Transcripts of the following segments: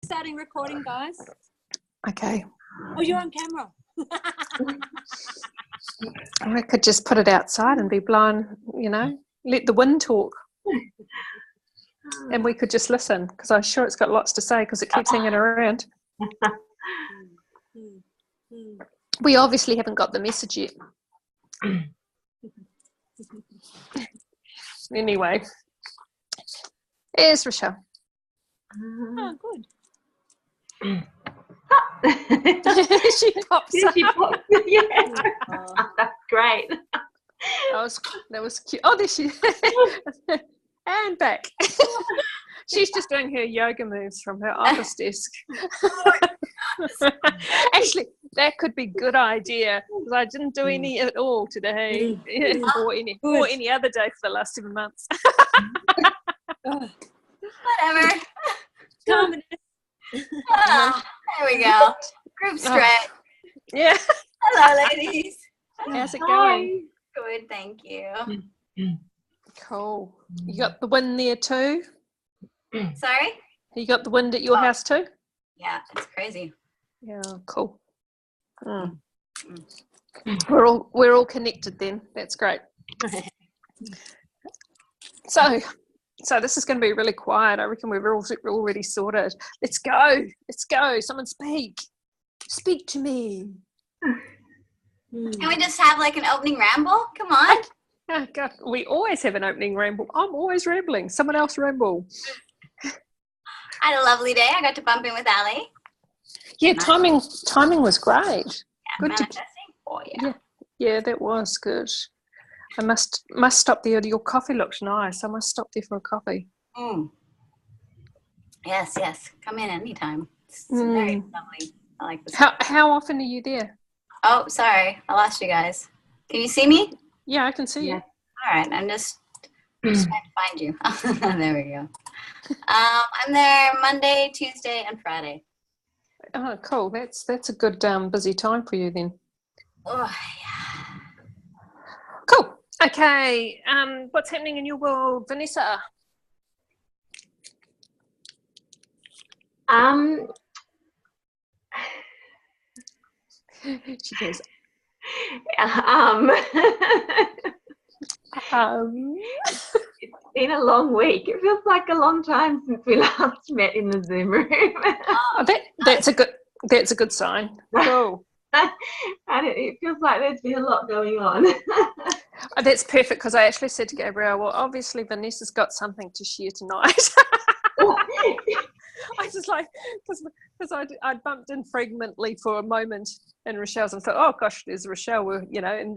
starting recording, guys. Okay. Oh, you're on camera. I could just put it outside and be blind, let the wind talk. And we could just listen, because I'm sure it's got lots to say because it keeps hanging around. We obviously haven't got the message yet. Anyway, here's Rochelle. Oh, good. She pops up. Yeah. That's great. That was cute. Oh, there she is. And back. She's just doing her yoga moves from her office desk. Actually, that could be a good idea, because I didn't do any at all today or any other day for the last 7 months. Whatever. Come on. There we go. Group stretch. Yeah. Hello, ladies. How's it going? Good, thank you. Cool. You got the wind there too? Sorry? You got the wind at your house too? Yeah, it's crazy. Yeah, cool. We're all connected then. That's great. So this is going to be really quiet. I reckon we're already sorted. Let's go. Someone speak. Speak to me. Can we just have like an opening ramble? Come on. Oh, God, we always have an opening ramble. I'm always rambling. Someone else ramble. I had a lovely day. I got to bump in with Ali. Yeah, timing was great. Yeah, Good manifesting. Oh, yeah. Yeah, that was good. I must stop there. Your coffee looks nice. I must stop there for a coffee. Yes. Come in anytime. It's very lovely. I like this. How often are you there? Oh, sorry. I lost you guys. Can you see me? Yeah, I can see you. All right. I'm just trying to find you. There we go. I'm there Monday, Tuesday, and Friday. Oh, cool. That's a good busy time for you then. Oh, yeah. Cool. Okay. What's happening in your world, Vanessa? She goes. It's been a long week. It feels like a long time since we last met in the Zoom room. That's a good sign. Cool. And it feels like there's been a lot going on. That's perfect, because I actually said to Gabrielle, well, obviously Vanessa's got something to share tonight. I just like, because I bumped in fragmently for a moment in Rochelle's and thought, oh gosh, there's Rochelle, and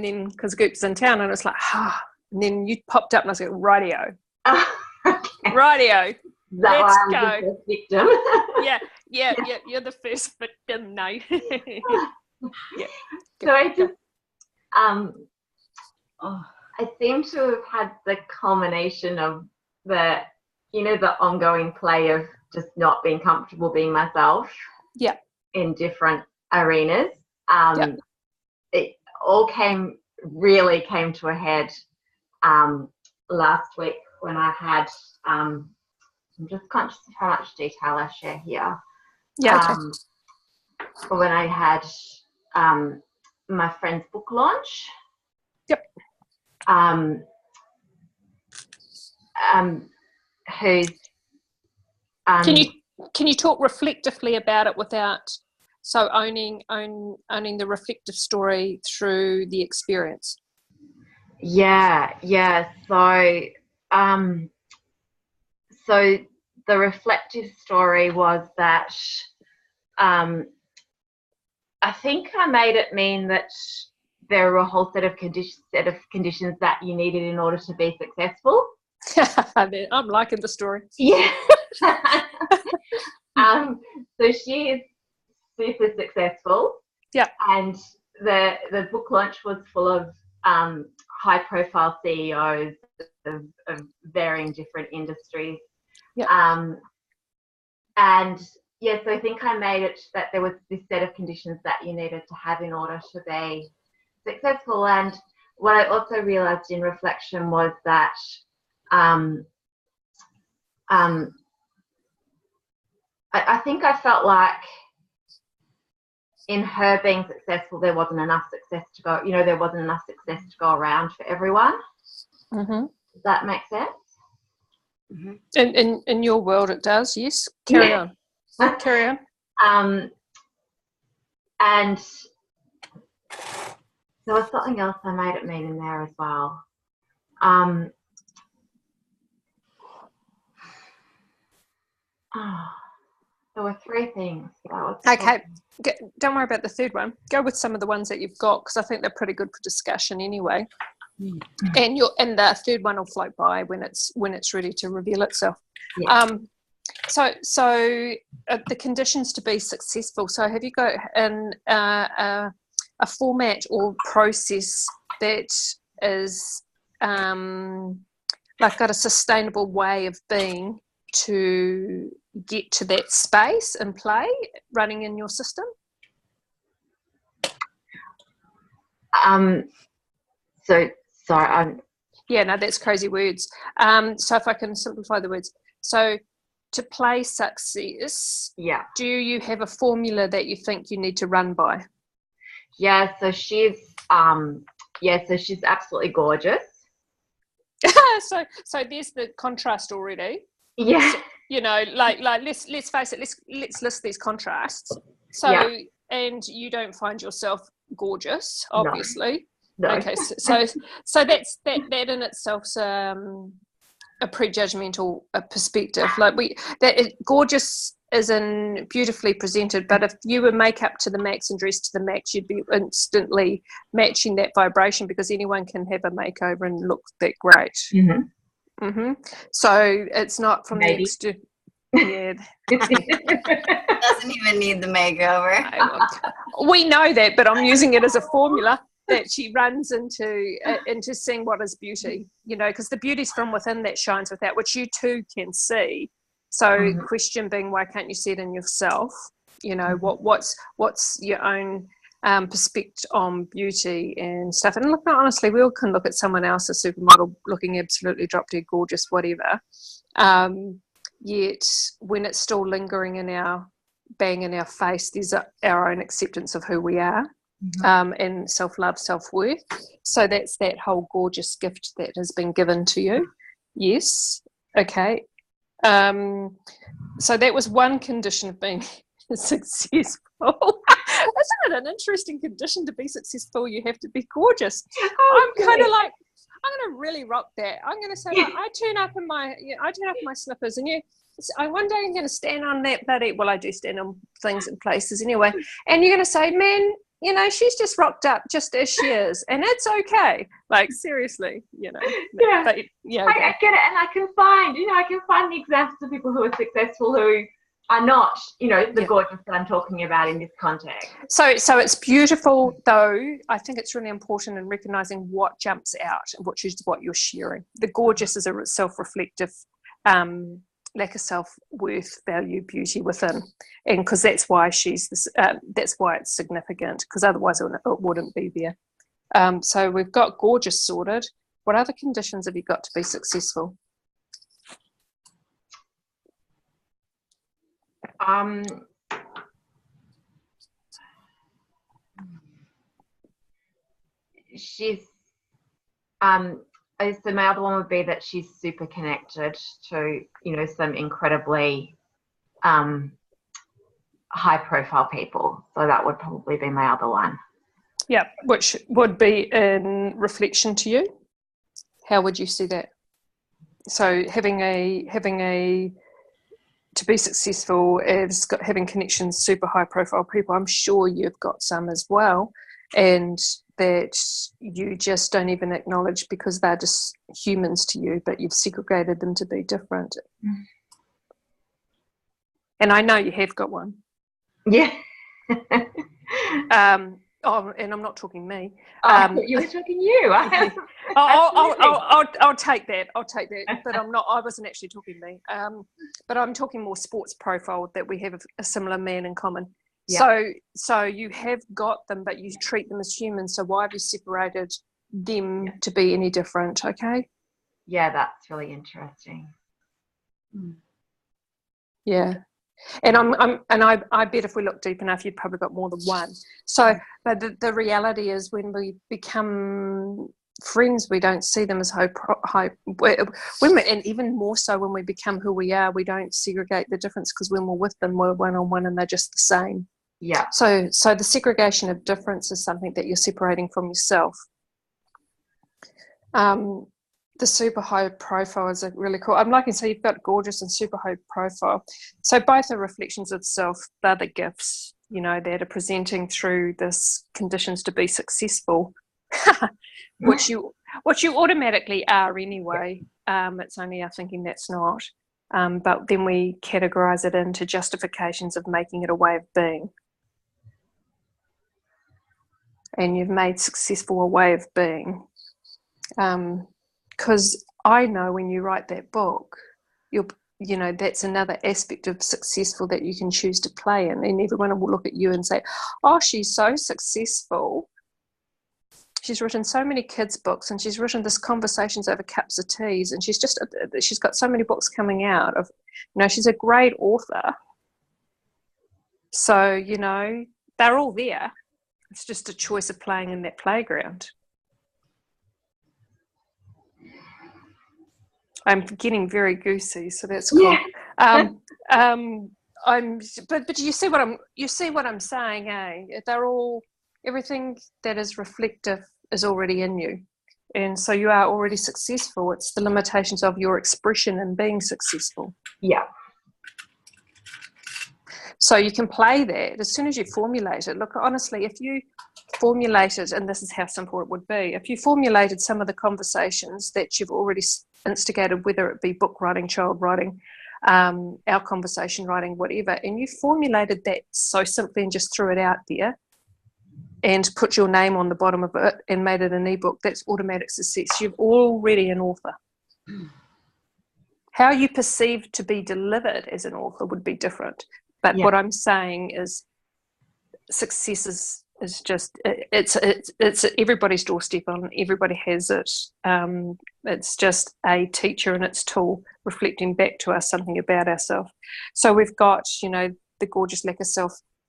then because Goop's in town, and it's like, and then you popped up and I was like, rightio. Okay. Rightio. Let's go. The first victim. Yeah, you're the first victim. No. Yeah. So I just, I seem to have had the culmination of the ongoing play of just not being comfortable being myself. Yeah. In different arenas. It all really came to a head last week when I had, I'm just conscious of how much detail I share here. Yeah. Okay. When I had my friend's book launch. Yep. Who's can you talk reflectively about it without owning the reflective story through the experience? Yeah. So the reflective story was that I think I made it mean that there were a whole set of conditions that you needed in order to be successful. I'm liking the story. Yeah. So she is super successful. Yeah. And the book launch was full of high profile CEOs of varying different industries. Yeah. So I think I made it that there was this set of conditions that you needed to have in order to be successful. And what I also realized in reflection was that I think I felt like in her being successful, there wasn't enough success to go, there wasn't enough success to go around for everyone. Mm-hmm. Does that make sense? Mm-hmm. In your world, it does, yes. Carry on. Carry on. And there was something else I made it mean in there as well. There were 3 things. Okay, don't worry about the third one. Go with some of the ones that you've got, because I think they're pretty good for discussion anyway. And the third one will float by when it's ready to reveal itself. Yeah. So the conditions to be successful. So have you got a format or process that is like got a sustainable way of being to get to that space and play running in your system? So sorry. Yeah, no, that's crazy words. So if I can simplify the words. So to play success, yeah. Do you have a formula that you think you need to run by? Yeah, so she's she's absolutely gorgeous. so there's the contrast already. Yeah. So, like let's face it, let's list these contrasts. So and you don't find yourself gorgeous, obviously. No. Okay, so that's that in itself's a prejudgmental perspective. Like gorgeous is in beautifully presented, but if you were makeup to the max and dressed to the max, you'd be instantly matching that vibration, because anyone can have a makeover and look that great. Mm-hmm. Mm-hmm. So it's not from the external. Yeah. Doesn't even need the makeover. We know that, but I'm using it as a formula that she runs into seeing what is beauty, because the beauty's from within that shines without, which you too can see. So question being, why can't you see it in yourself? What's your own perspective on beauty and stuff? And look, honestly, we all can look at someone else, a supermodel, looking absolutely drop dead gorgeous, whatever. Yet when it's still lingering in our face, there's our own acceptance of who we are. And self-love, self-worth. So that's that whole gorgeous gift that has been given to you. Yes. Okay. So that was one condition of being successful. Isn't it an interesting condition to be successful? You have to be gorgeous. I'm kind of like, I'm going to really rock that. I'm going to say, like, I turn up in my slippers, and one day I'm going to stand on that bloody. Well, I do stand on things and places anyway. And you're going to say, man, she's just rocked up just as she is, and it's okay. Like, seriously, Yeah. But, I get it, and I can find the examples of people who are successful who are not, the gorgeous that I'm talking about in this context. So it's beautiful, though. I think it's really important in recognizing what jumps out, which is what you're sharing. The gorgeous is a self-reflective lack of self-worth, value, beauty within, and because that's why that's why it's significant, because otherwise it wouldn't be there. So we've got gorgeous sorted. What other conditions have you got to be successful? She's so my other one would be that she's super connected to some incredibly high profile people. So that would probably be my other one. Yeah, which would be in reflection to you. How would you see that? So having a to be successful is having connections, super high profile people. I'm sure you've got some as well, and that you just don't even acknowledge because they're just humans to you, but you've segregated them to be different. And I know you have got one. Yeah. And I'm not talking me. You were talking you. I'll take that. But I'm not. I wasn't actually talking me. But I'm talking more sports profile, that we have a similar man in common. Yeah. So you have got them, but you treat them as humans. So why have you separated them to be any different? Okay. Yeah, that's really interesting. Yeah. And I bet if we look deep enough, you've probably got more than one. So, but the reality is, when we become friends, we don't see them as and even more so when we become who we are, we don't segregate the difference, because when we're with them, we're one-on-one and they're just the same. Yeah. So the segregation of difference is something that you're separating from yourself. The super high profile is a really cool. I'm liking, so you've got gorgeous and super high profile. So both are reflections of self. They're the gifts, that are presenting through this conditions to be successful, which you automatically are anyway. It's only our thinking that's not. But then we categorize it into justifications of making it a way of being. And you've made successful a way of being. Because I know when you write that book, that's another aspect of successful that you can choose to play in. And everyone will look at you and say, oh, she's so successful. She's written so many kids' books, and she's written this Conversations Over Cups of Teas, and she's got so many books coming out of, she's a great author. So, they're all there. It's just a choice of playing in that playground. I'm getting very goosey, so that's cool. Yeah. But you see what I'm saying, eh? They're all, everything that is reflective is already in you, and so you are already successful. It's the limitations of your expression in being successful. Yeah. So you can play that as soon as you formulate it. Look, honestly, if you formulated, and this is how simple it would be, if you formulated some of the conversations that you've already instigated, whether it be book writing, child writing, our conversation writing, whatever, and you formulated that so simply and just threw it out there and put your name on the bottom of it and made it an ebook, that's automatic success. You're already an author. How you perceive to be delivered as an author would be different. But what I'm saying is success is just, it's everybody's doorstep, and everybody has it. It's just a teacher and its tool reflecting back to us something about ourselves. So we've got, the gorgeous lack of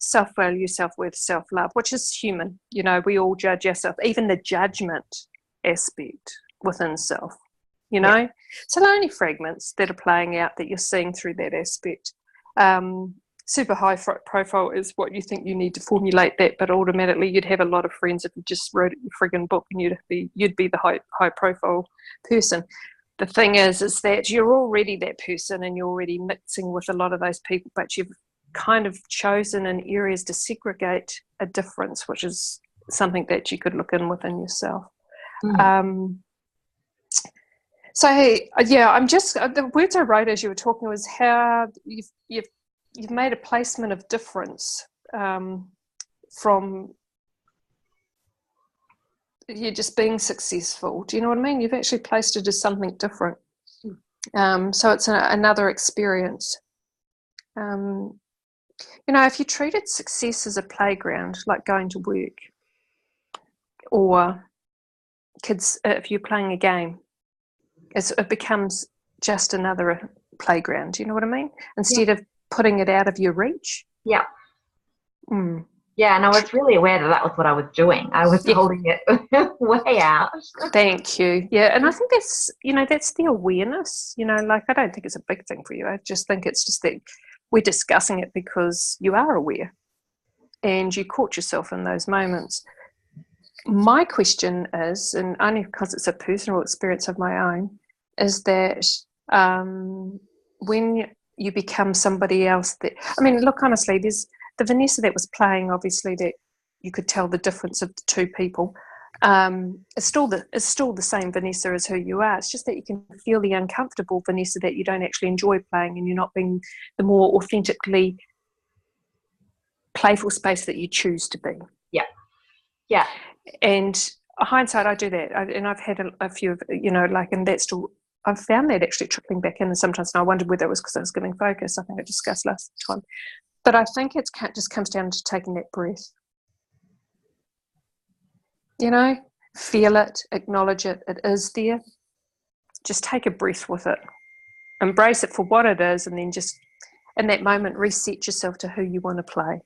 self-value, self-worth, self-love, which is human. We all judge ourselves, even the judgment aspect within self, So they're only fragments that are playing out that you're seeing through that aspect. Super high profile is what you think you need to formulate that, but automatically you'd have a lot of friends if you just wrote your friggin' book, and you'd be the high profile person. The thing is that you're already that person, and you're already mixing with a lot of those people, but you've kind of chosen in areas to segregate a difference, which is something that you could look in within yourself. So I'm just, the words I wrote as you were talking was how you've made a placement of difference from you just being successful. Do you know what I mean? You've actually placed it as something different. So it's another experience. If you treated success as a playground, like going to work, or kids, if you're playing a game, it becomes just another playground. Do you know what I mean? Instead of putting it out of your reach. Yeah. Yeah, and I was really aware that was what I was doing. I was holding it way out. Thank you. Yeah, and I think that's, that's the awareness, I don't think it's a big thing for you. I just think it's just that we're discussing it because you are aware and you caught yourself in those moments. My question is, and only because it's a personal experience of my own, is that when you become somebody else look, honestly, there's the Vanessa that was playing, obviously, that you could tell the difference of the two people. It's still the same Vanessa as who you are. It's just that you can feel the uncomfortable Vanessa that you don't actually enjoy playing, and you're not being the more authentically playful space that you choose to be. Yeah. And hindsight, I do that, and I've had a few of, and that's still, I've found that actually trickling back in, and sometimes I wondered whether it was because I was giving focus. I think I discussed last time. But I think it just comes down to taking that breath. Feel it, acknowledge it. It is there. Just take a breath with it. Embrace it for what it is, and then in that moment, reset yourself to who you want to play.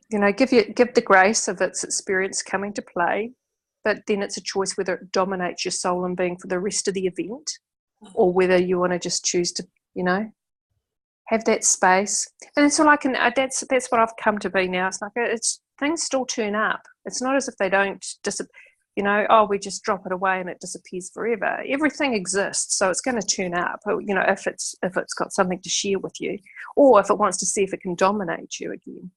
You know, give the grace of its experience coming to play, but then it's a choice whether it dominates your soul and being for the rest of the event, or whether you want to just choose to, you know, have that space. And it's all I can. That's what I've come to be now. It's like things still turn up. It's not as if they don't you know, oh, we just drop it away and it disappears forever. Everything exists, so it's going to turn up. You know, if it's got something to share with you, or if it wants to see if it can dominate you again.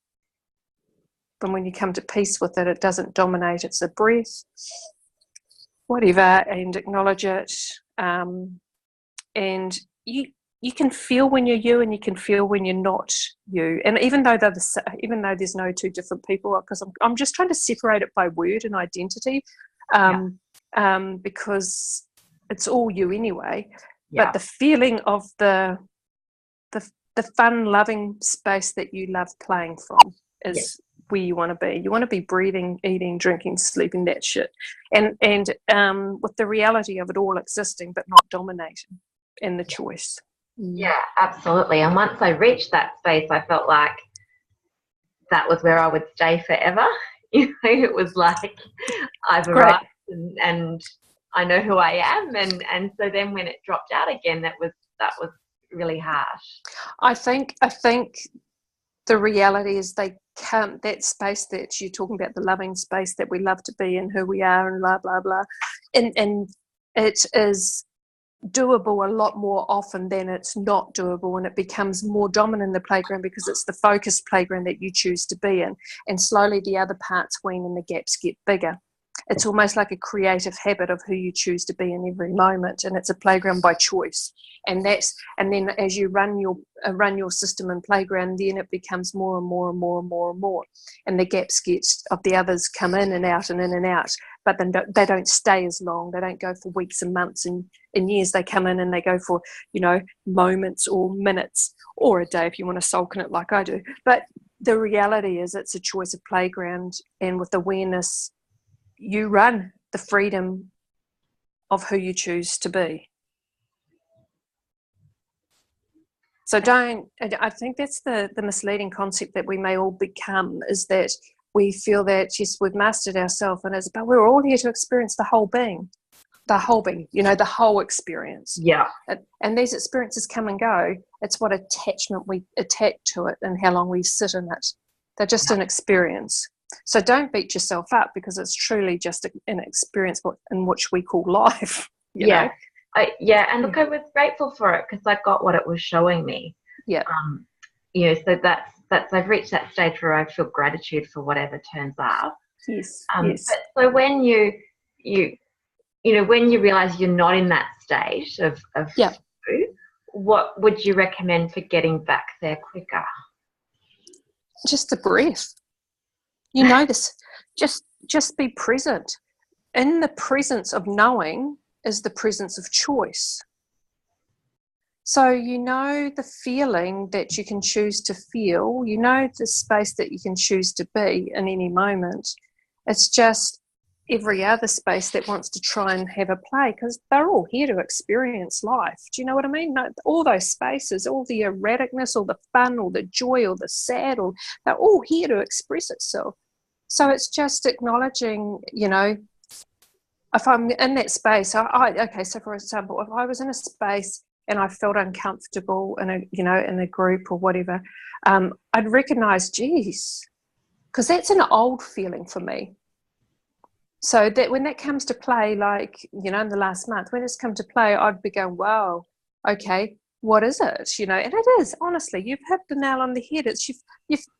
But when you come to peace with it, it doesn't dominate. It's a breath, whatever, and acknowledge it. And you can feel when you're you, and you can feel when you're not you. And even though there's no two different people, because I'm just trying to separate it by word and identity, because it's all you anyway. Yeah. But the feeling of the fun, loving space that you love playing from is where you want to be. You want to be breathing, eating, drinking, sleeping, that shit, and with the reality of it all existing but not dominating, and the choice. Yeah, absolutely. And once I reached that space, I felt like that was where I would stay forever. You know, it was like I've arrived and I know who I am, and so then when it dropped out again, that was really harsh. I think the reality is they can't, that space that you're talking about, the loving space that we love to be in, who we are, and blah blah blah, and it is doable a lot more often than it's not doable, and it becomes more dominant in the playground because it's the focused playground that you choose to be in, and slowly the other parts wean and the gaps get bigger. It's almost like a creative habit of who you choose to be in every moment, and it's a playground by choice. And then as you run your system and playground, then it becomes more and more and more and more and more, and the gaps of the others come in and out and in and out. But then they don't stay as long. They don't go for weeks and months and years. They come in and they go for, you know, moments or minutes or a day if you want to sulk in it like I do. But the reality is it's a choice of playground, and with awareness, you run the freedom of who you choose to be. So I think that's the misleading concept that we may all become, is that we feel that, yes, we've mastered ourselves, but we're all here to experience the whole being, you know, the whole experience. Yeah. And these experiences come and go. It's what attachment we attach to it and how long we sit in it. They're just an experience. So don't beat yourself up, because it's truly just an experience in which we call life. You know? And look, I was grateful for it because I got what it was showing me. Yeah. You know, so that's I've reached that stage where I feel gratitude for whatever turns up. Yes. But so when you know, when you realize you're not in that stage of food, what would you recommend for getting back there quicker? Just the breath. You know this. Just be present. In the presence of knowing is the presence of choice. So you know the feeling that you can choose to feel, you know the space that you can choose to be in any moment. It's just every other space that wants to try and have a play, because they're all here to experience life. Do you know what I mean? No, all those spaces, all the erraticness, all the fun, all the joy, all the sad, they're all here to express itself. So it's just acknowledging, you know, if I'm in that space, so for example, if I was in a space and I felt uncomfortable in a group or whatever, I'd recognize, geez, because that's an old feeling for me. So that when that comes to play, like, you know, in the last month, when it's come to play, I'd be going, wow, okay, what is it? You know, and it is, honestly, you've hit the nail on the head. It's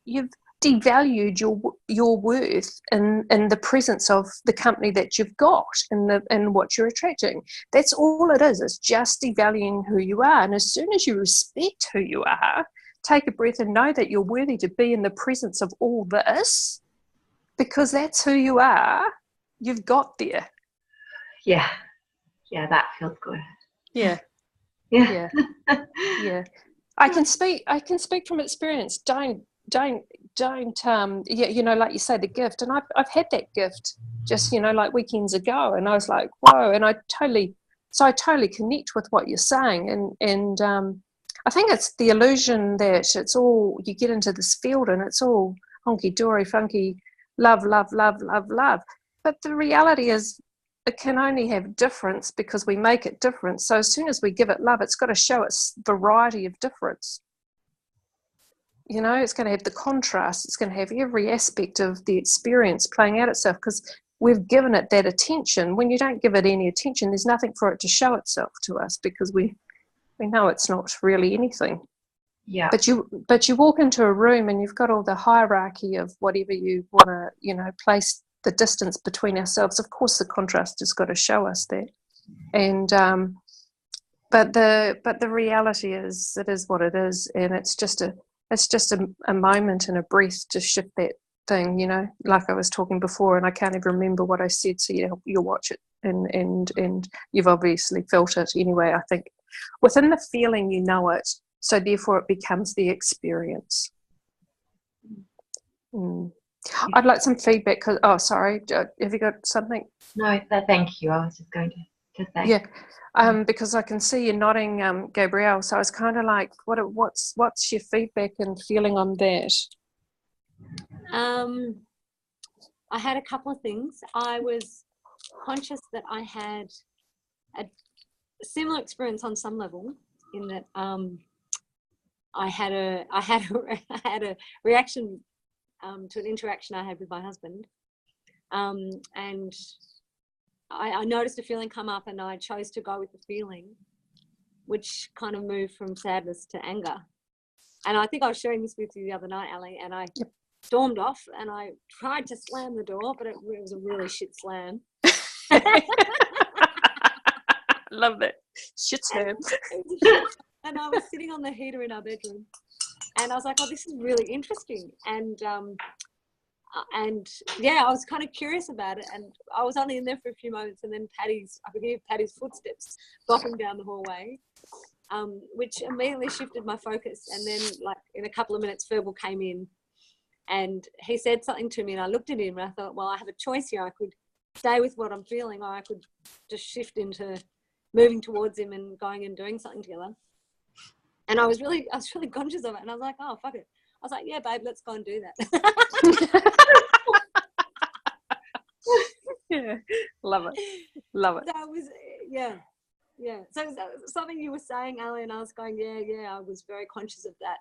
you've devalued your worth in the presence of the company that you've got and what you're attracting. That's all it is. It's just devaluing who you are. And as soon as you respect who you are, take a breath and know that you're worthy to be in the presence of all this, because that's who you are. You've got there. Yeah, that feels good. Yeah. I can speak from experience. Don't you know, like you say, the gift, and I've had that gift just, you know, like weekends ago, and I was like, whoa, and I totally So I totally connect with what you're saying, and I think it's the illusion that it's all, you get into this field and it's all honky-dory, funky, love, love, love, love, love. But the reality is it can only have difference because we make it different. So as soon as we give it love, it's got to show its variety of difference. You know, it's going to have the contrast. It's going to have every aspect of the experience playing out itself because we've given it that attention. When you don't give it any attention, there's nothing for it to show itself to us because we know it's not really anything. Yeah. But you walk into a room and you've got all the hierarchy of whatever you want to, you know, place the distance between ourselves. Of course, the contrast has got to show us that. And but the reality is, it is what it is, and it's just a moment and a breath to shift that thing, you know, like I was talking before, and I can't even remember what I said, so you'll watch it and you've obviously felt it anyway. I think within the feeling you know it, so therefore it becomes the experience. I'd like some feedback because, oh sorry, have you got something? No, thank you. I was just going to say. Yeah, because I can see you nodding, Gabrielle, so I was kind of like, what's your feedback and feeling on that? I had a couple of things. I was conscious that I had a similar experience on some level, in that I had a reaction to an interaction I had with my husband, and I noticed a feeling come up, and I chose to go with the feeling, which kind of moved from sadness to anger. And I think I was sharing this with you the other night, Ali, and I stormed off and I tried to slam the door, but it was a really shit slam. Love that. Shit slam. And I was sitting on the heater in our bedroom, and I was like, oh, this is really interesting. And yeah, I was kind of curious about it, and I was only in there for a few moments, and then I could hear Patty's footsteps bopping down the hallway, which immediately shifted my focus. And then, like, in a couple of minutes, Verbal came in, and he said something to me, and I looked at him and I thought, well, I have a choice here. I could stay with what I'm feeling, or I could just shift into moving towards him and going and doing something together. And I was really conscious of it, and I was like, oh, fuck it. I was like, yeah, babe, let's go and do that. Yeah, love it. That was, yeah. So something you were saying, Ali, and I was going, yeah, I was very conscious of that,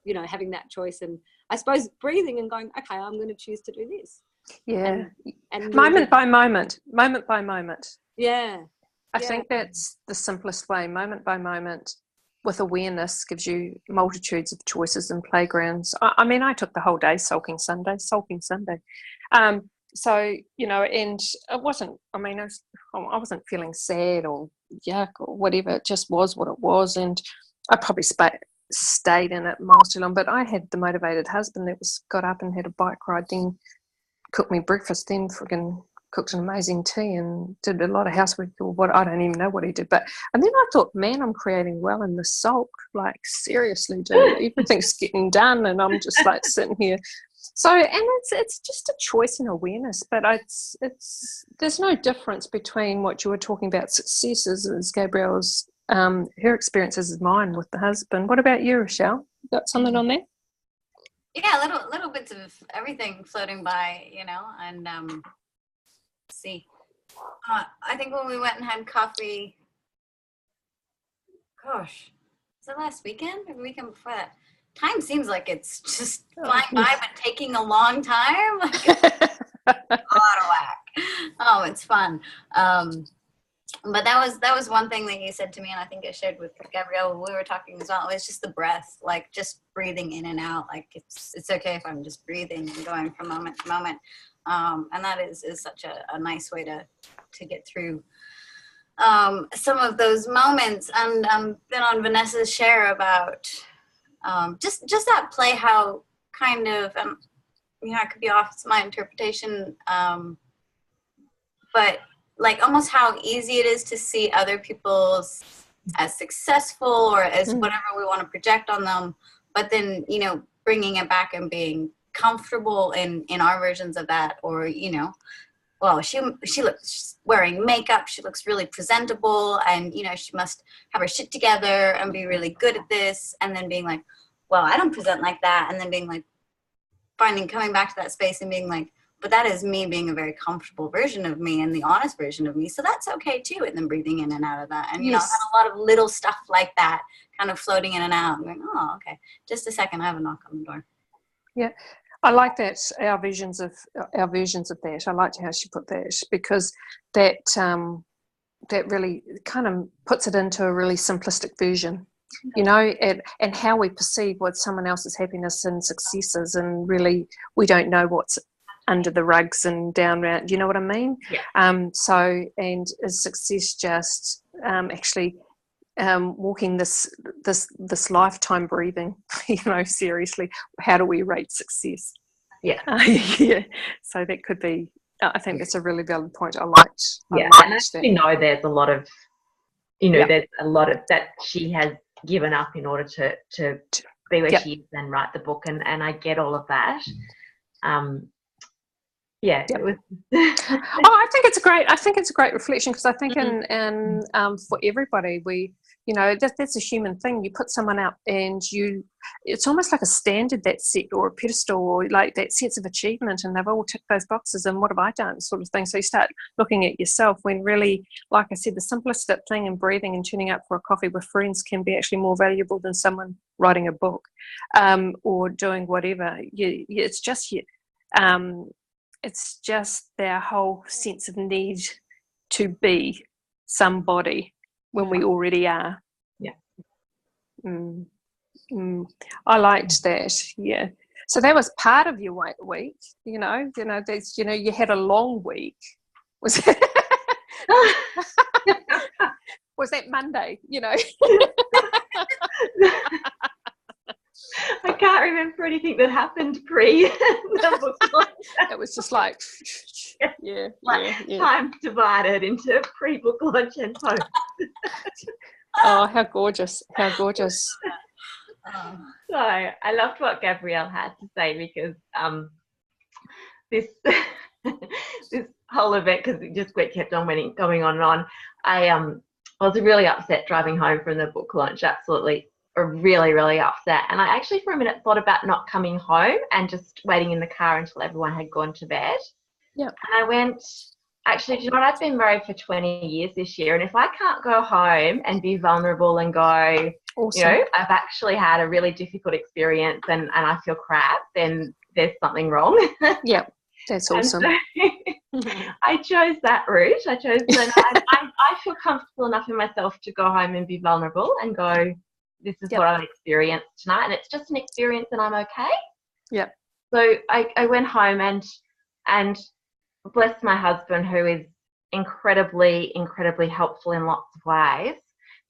you know, having that choice, and I suppose breathing and going, okay, I'm going to choose to do this. Yeah. And moment by moment. Yeah. I think that's the simplest way. Moment by moment, with awareness, gives you multitudes of choices and playgrounds. I mean, I took the whole day sulking Sunday. So, you know, and it wasn't, I mean, I wasn't feeling sad or yuck or whatever. It just was what it was. And I probably stayed in it miles too long. But I had the motivated husband that got up and had a bike ride, then cooked me breakfast, then friggin' cooked an amazing tea and did a lot of housework, or what, I don't even know what he did. And then I thought, man, I'm creating well in the sulk. Like, seriously, dude, everything's getting done, and I'm just like sitting here. So, and it's just a choice and awareness, but there's no difference between what you were talking about, successes as Gabrielle's, her experiences is mine with the husband. What about you, Rochelle? Got something on there? Yeah, little bits of everything floating by, you know, and see. I think when we went and had coffee, gosh, was it last weekend or the weekend before that? Time seems like it's just flying by, but taking a long time. Like, it's out of whack. Oh, it's fun. But that was one thing that you said to me, and I think I shared with Gabrielle when we were talking as well. It was just the breath, like just breathing in and out. Like it's okay if I'm just breathing and going from moment to moment. And that is such a nice way to get through some of those moments. And then on Vanessa's share about just that play, how kind of, you know, it could be off, it's my interpretation, but like almost how easy it is to see other people's as successful or as whatever we want to project on them, but then, you know, bringing it back and being comfortable in our versions of that, or, you know, well, she looks wearing makeup, she looks really presentable, and she must have her shit together and be really good at this, and then being like, well, I don't present like that, and then being like coming back to that space and being like, but that is me being a very comfortable version of me and the honest version of me, so that's okay too. And then breathing in and out of that, and I've had a lot of little stuff like that kind of floating in and out and going, oh, okay, just a second, I have a knock on the door. Yeah, I like that, our versions of that. I liked how she put that, because that that really kind of puts it into a really simplistic version, and how we perceive what someone else's happiness and successes, and really we don't know what's under the rugs and down around, you know what I mean? Yeah. So, and is success just actually walking this lifetime breathing? Seriously, how do we rate success? Yeah. Yeah. So that could be. I think that's a really valid point. I liked. Yeah, and I actually know there's a lot of, there's a lot of that she has given up in order to be where she is and write the book, and I get all of that. Yeah, it was. I think it's a great reflection, because I think and for everybody, we, that's a human thing. You put someone out, and it's almost like a standard that's set, or a pedestal, or like that sense of achievement, and they've all ticked those boxes, and what have I done, sort of thing. So you start looking at yourself, when really, like I said, the simplest thing in breathing and tuning up for a coffee with friends can be actually more valuable than someone writing a book, or doing whatever. It's just their whole sense of need to be somebody when we already are. Yeah. I liked that. Yeah. So that was part of your week. There's, you had a long week. Was that Monday? I can't remember anything that happened pre the book launch. It was just like, yeah. Time divided into pre-book launch and post. Oh, how gorgeous. So I loved what Gabrielle had to say, because this this whole event, because it just kept on going on and on. I was really upset driving home from the book launch, absolutely really, really upset. And I actually for a minute thought about not coming home and just waiting in the car until everyone had gone to bed. Yeah. And I went, actually, do you know what? I've been married for 20 years this year, and if I can't go home and be vulnerable and go, awesome. I've actually had a really difficult experience and I feel crap, then there's something wrong. Yeah, that's awesome. So, I chose that route. I feel comfortable enough in myself to go home and be vulnerable and go, this is what I've experienced tonight, and it's just an experience and I'm okay. Yeah. So I went home and bless my husband, who is incredibly, incredibly helpful in lots of ways,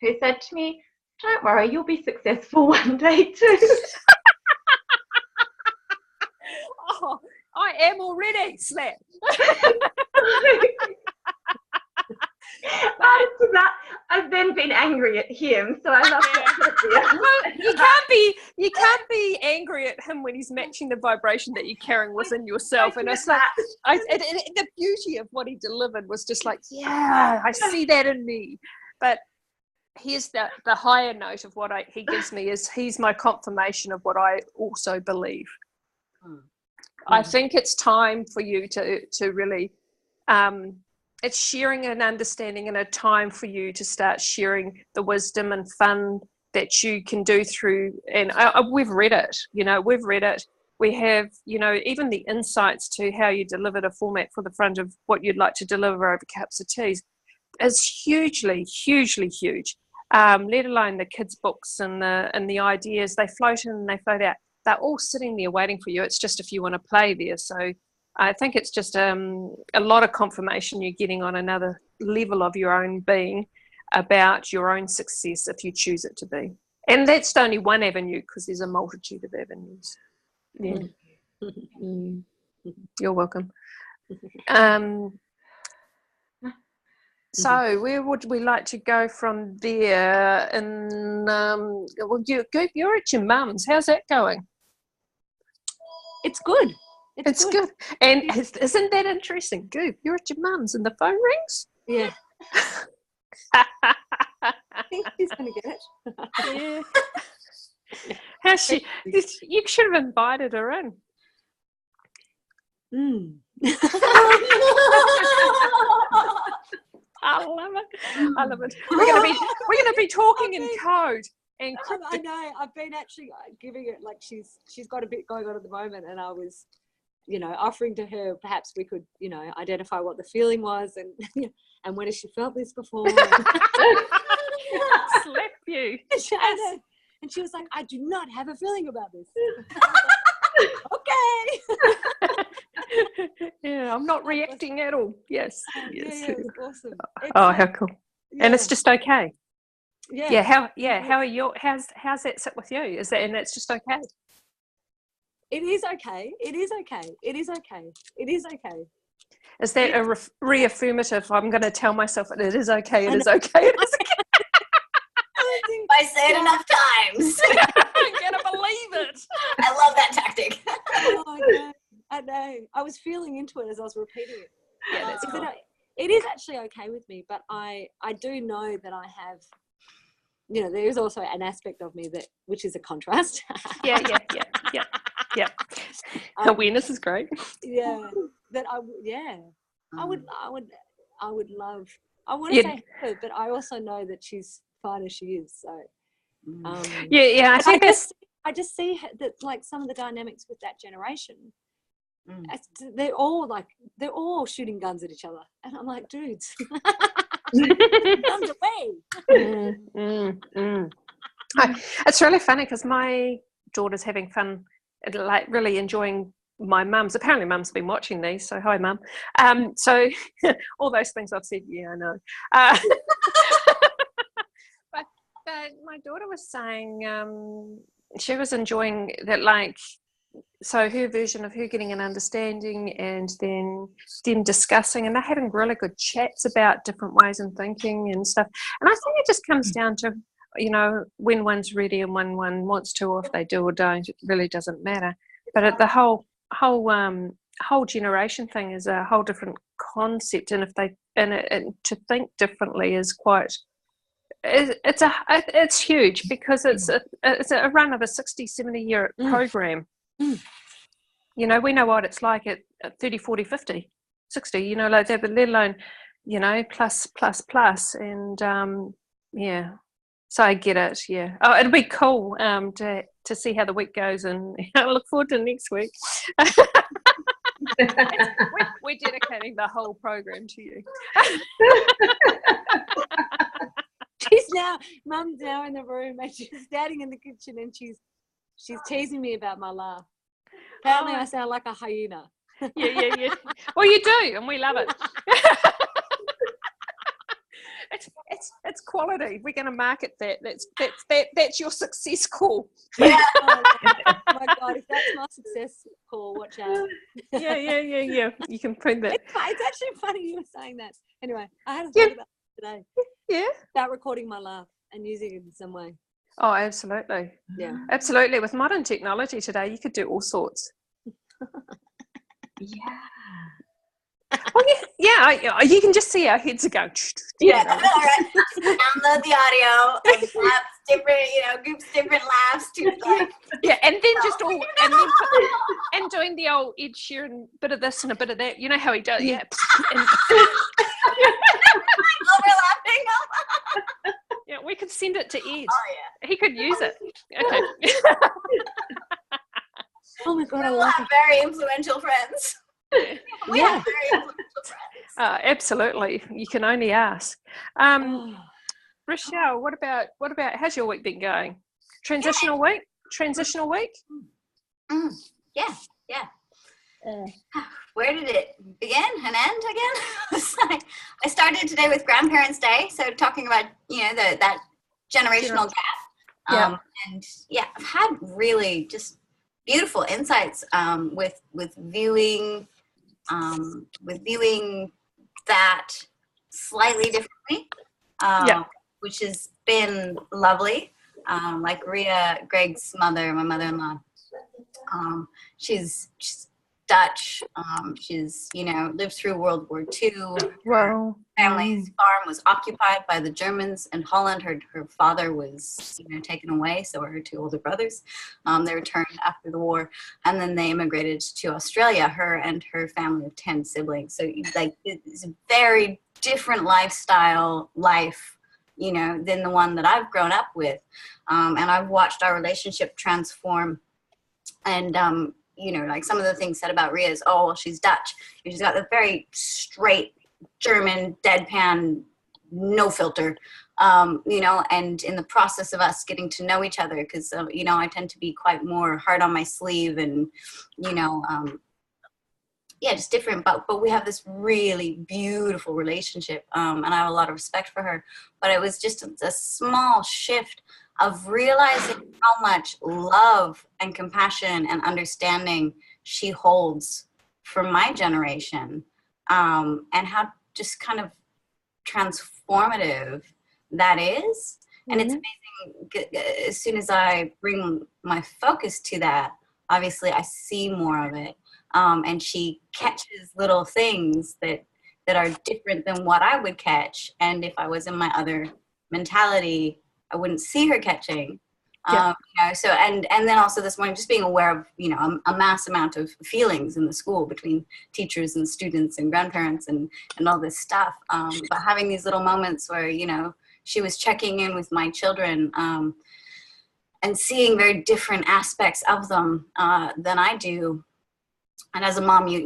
who said to me, don't worry, you'll be successful one day too. Oh, I am already, slap. Added to that, I've then been angry at him, so I love that. Well, you can't be angry at him when he's matching the vibration that you're carrying within yourself. And it's like, the beauty of what he delivered was just like, yeah, I see that in me. But here's the higher note of what he gives me is he's my confirmation of what I also believe. I think it's time for you to really, it's sharing and understanding, and a time for you to start sharing the wisdom and fun that you can do through, and we've read it, we have, even the insights to how you delivered a format for the front of what you'd like to deliver over cups of teas is hugely, hugely huge. Let alone the kids' books and the ideas, they float in and they float out. They're all sitting there waiting for you. It's just if you want to play there. So I think it's just a lot of confirmation you're getting on another level of your own being about your own success if you choose it to be. And that's only one avenue, because there's a multitude of avenues. Yeah. You're welcome. So where would we like to go from there? And you're at your mum's. How's that going? It's good. It's good. And isn't that interesting? Goop, you're at your mum's and the phone rings? Yeah. I think she's going to get it. Yeah. How's she? You should have invited her in. I love it. I love it. We're gonna be talking in code and I know. I've been actually giving it, like, she's got a bit going on at the moment, and I was, offering to her perhaps we could, identify what the feeling was, and and when has she felt this before? Slap you. And she was like, I do not have a feeling about this. Okay. Yeah, I'm not reacting at all. Yes. Yes. Yeah, it was awesome. How cool. Yeah. And it's just okay. Yeah. How are you? How's that sit with you? Is that, and it's just okay? It is okay. It is okay. It is okay. It is okay. Is that a reaffirmative? I'm going to tell myself it is okay. It is okay. It is okay. I say it enough times. I'm going to believe it. I love that tactic. I know. I was feeling into it as I was repeating it. Yeah, that's cool. It is actually okay with me, but I do know that I have, there is also an aspect of me which is a contrast. Yeah. Awareness is great. Yeah, that I would love. I want to say her, but I also know that she's fine as she is. So, I think I just see that, like, some of the dynamics with that generation. They're all shooting guns at each other, and I'm like, dudes, guns away. It's really funny because my daughter's having fun, like really enjoying my mum's. Apparently, mum's been watching these, so hi, mum. So all those things I've said, yeah, I know. But my daughter was saying she was enjoying that, like. So her version of her getting an understanding and then them discussing, and they're having really good chats about different ways of thinking and stuff. And I think it just comes down to, when one's ready and when one wants to, or if they do or don't, it really doesn't matter. But the whole generation thing is a whole different concept, and if they and to think differently is quite. It's huge because it's a run of a 60-70 year program. We know what it's like at 30, 40, 50, 60, like that, but let alone, plus, and so I get it, yeah. Oh, it'll be cool to see how the week goes, and I look forward to next week. We're dedicating the whole program to you. Mum's now in the room, and she's standing in the kitchen, and she's teasing me about my laugh. Apparently, I sound like a hyena. Yeah. Well, you do, and we love it. It's quality. We're going to market that. That's your success call. Yeah. Oh my God, if that's my success call, watch out. Yeah. You can print that. It's actually funny you were saying that. Anyway, I had a thought about it today. Yeah. About recording my laugh and using it in some way. Oh, absolutely. Yeah. Absolutely. With modern technology today, you could do all sorts. Yeah. Well, yeah. You can just see our heads are going. Yeah, right. Download the audio of laughs, different, Goop's different laughs to like. Yeah, and then and doing the old Ed Sheeran bit of this and a bit of that. You know how he does, yeah. Overlapping. Yeah, we could send it to Ed. Oh yeah, he could use it. Okay. Oh my God, I love very influential friends. We have very influential friends. Absolutely. You can only ask. Rochelle, what about how's your week been going? Transitional week? Yeah. Where did it begin and end again? I started today with Grandparents' Day, so talking about that generational gap. And I've had really just beautiful insights with viewing that slightly differently, which has been lovely. Like Rita, Greg's mother, my mother-in-law, she's Dutch. She's, lived through World War II. Wow. Family's farm was occupied by the Germans in Holland. Her father was, taken away. So were her two older brothers. They returned after the war, and then they immigrated to Australia. Her and her family of 10 siblings. So it's a very different life, than the one that I've grown up with, and I've watched our relationship transform. And like some of the things said about Rhea is, oh, well, she's Dutch. She's got the very straight German deadpan, no filter, and in the process of us getting to know each other, because, I tend to be quite more hard on my sleeve and, just different, but we have this really beautiful relationship, and I have a lot of respect for her. But it was just a small shift of realizing how much love and compassion and understanding she holds for my generation, and how just kind of transformative that is. And it's amazing, as soon as I bring my focus to that, obviously I see more of it. And she catches little things that are different than what I would catch. And if I was in my other mentality, I wouldn't see her catching. So, and then also this morning, just being aware of, a mass amount of feelings in the school between teachers and students and grandparents and all this stuff. But having these little moments where, she was checking in with my children, and seeing very different aspects of them than I do. And as a mom, you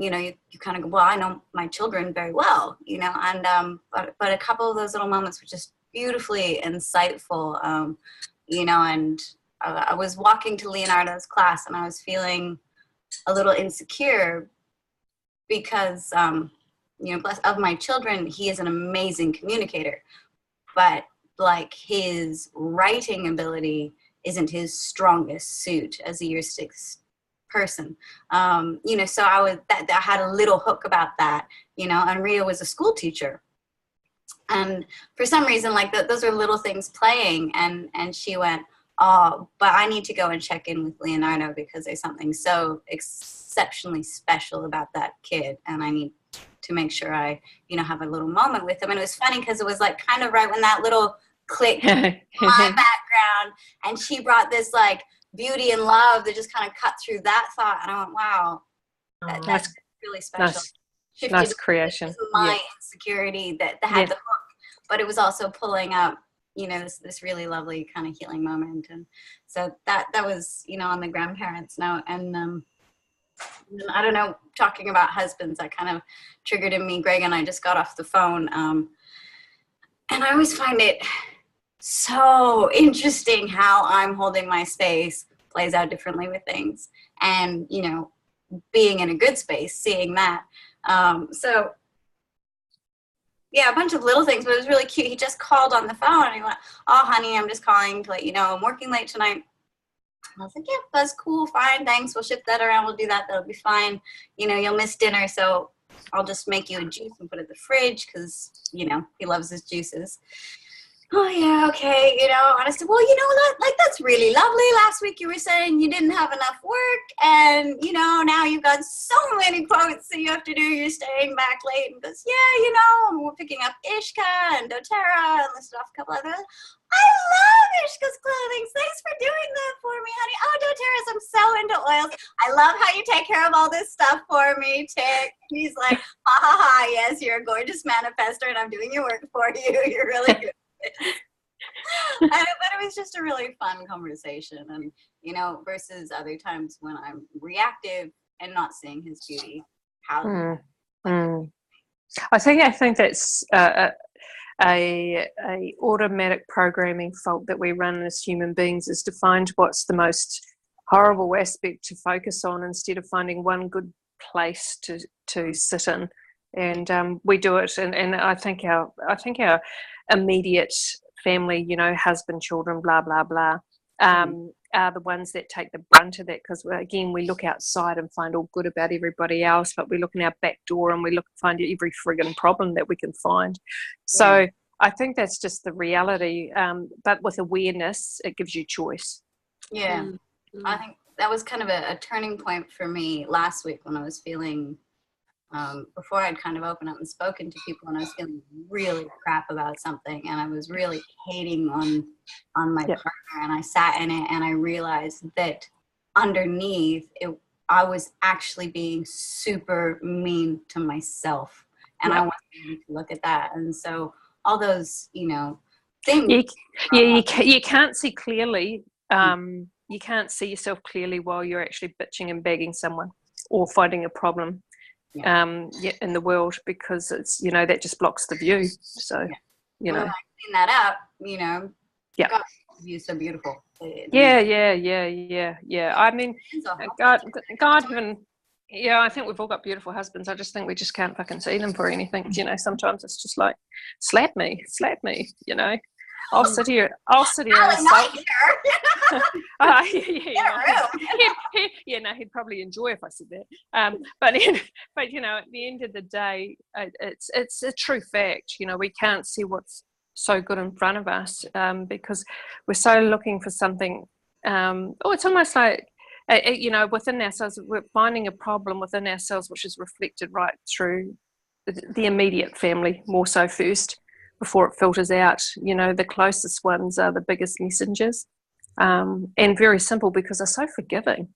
kind of go, well, I know my children very well, and but a couple of those little moments were just beautifully insightful, and I was walking to Leonardo's class and I was feeling a little insecure because, bless of my children, he is an amazing communicator, but like his writing ability isn't his strongest suit as a year 6 person. So I had a little hook about that, and Rhea was a school teacher. And for some reason, those are little things playing, and she went, oh, but I need to go and check in with Leonardo because there's something so exceptionally special about that kid, and I need to make sure I, have a little moment with him. And it was funny because it was kind of right when that little click my background, and she brought this beauty and love that just kind of cut through that thought, and I went, wow, that's really special. Nice creation. My insecurity that had the hook, but it was also pulling up, this really lovely kind of healing moment. And so that was, on the grandparents note. And I don't know, talking about husbands, that kind of triggered in me. Greg and I just got off the phone, and I always find it so interesting how I'm holding my space plays out differently with things, and being in a good space, seeing that. So yeah, a bunch of little things, but it was really cute. He just called on the phone and he went, oh honey, I'm just calling to let you know I'm working late tonight. I was like, yeah, that's cool, fine, thanks, we'll shift that around, we'll do that, that'll be fine. You'll miss dinner, so I'll just make you a juice and put it in the fridge because he loves his juices. Oh yeah, okay, and I said, well, that's really lovely. Last week you were saying you didn't have enough work, and now you've got so many quotes that you have to do, you're staying back late. And goes, yeah, we're picking up Ishka and doTERRA and listed off a couple others. I love Ishka's clothing. Thanks for doing that for me, honey. Oh, doTERRA's, I'm so into oils. I love how you take care of all this stuff for me, Tick. He's like, ha ha ha, yes, you're a gorgeous manifester and I'm doing your work for you. You're really good. But it was just a really fun conversation, and versus other times when I'm reactive and not seeing his beauty. I think that's a automatic programming fault that we run as human beings, is to find what's the most horrible aspect to focus on instead of finding one good place to sit in. And we do it, and I think our immediate family, husband, children, blah blah blah, are the ones that take the brunt of that, because again, we look outside and find all good about everybody else, but we look in our back door and we find every friggin' problem that we can find. So I think that's just the reality, but with awareness it gives you choice. I think that was kind of a turning point for me last week when I was feeling, before I'd kind of opened up and spoken to people, and I was feeling really crap about something, and I was really hating on my partner, and I sat in it and I realized that underneath it, I was actually being super mean to myself, and I wanted to look at that. And so all those, things. You can't see clearly. You can't see yourself clearly while you're actually bitching and begging someone or finding a problem in the world, because it's, that just blocks the view. So, When I clean that up, God, you're so beautiful. Yeah. I mean, God heaven. Yeah, I think we've all got beautiful husbands. I just think we just can't fucking see them for anything. Sometimes it's just like, slap me. I'll sit here and insult. He'd probably enjoy if I said that. But at the end of the day, it's a true fact. We can't see what's so good in front of us, because we're so looking for something. It's almost like, within ourselves, we're finding a problem within ourselves, which is reflected right through the immediate family, more so first, before it filters out. The closest ones are the biggest messengers, and very simple because they're so forgiving,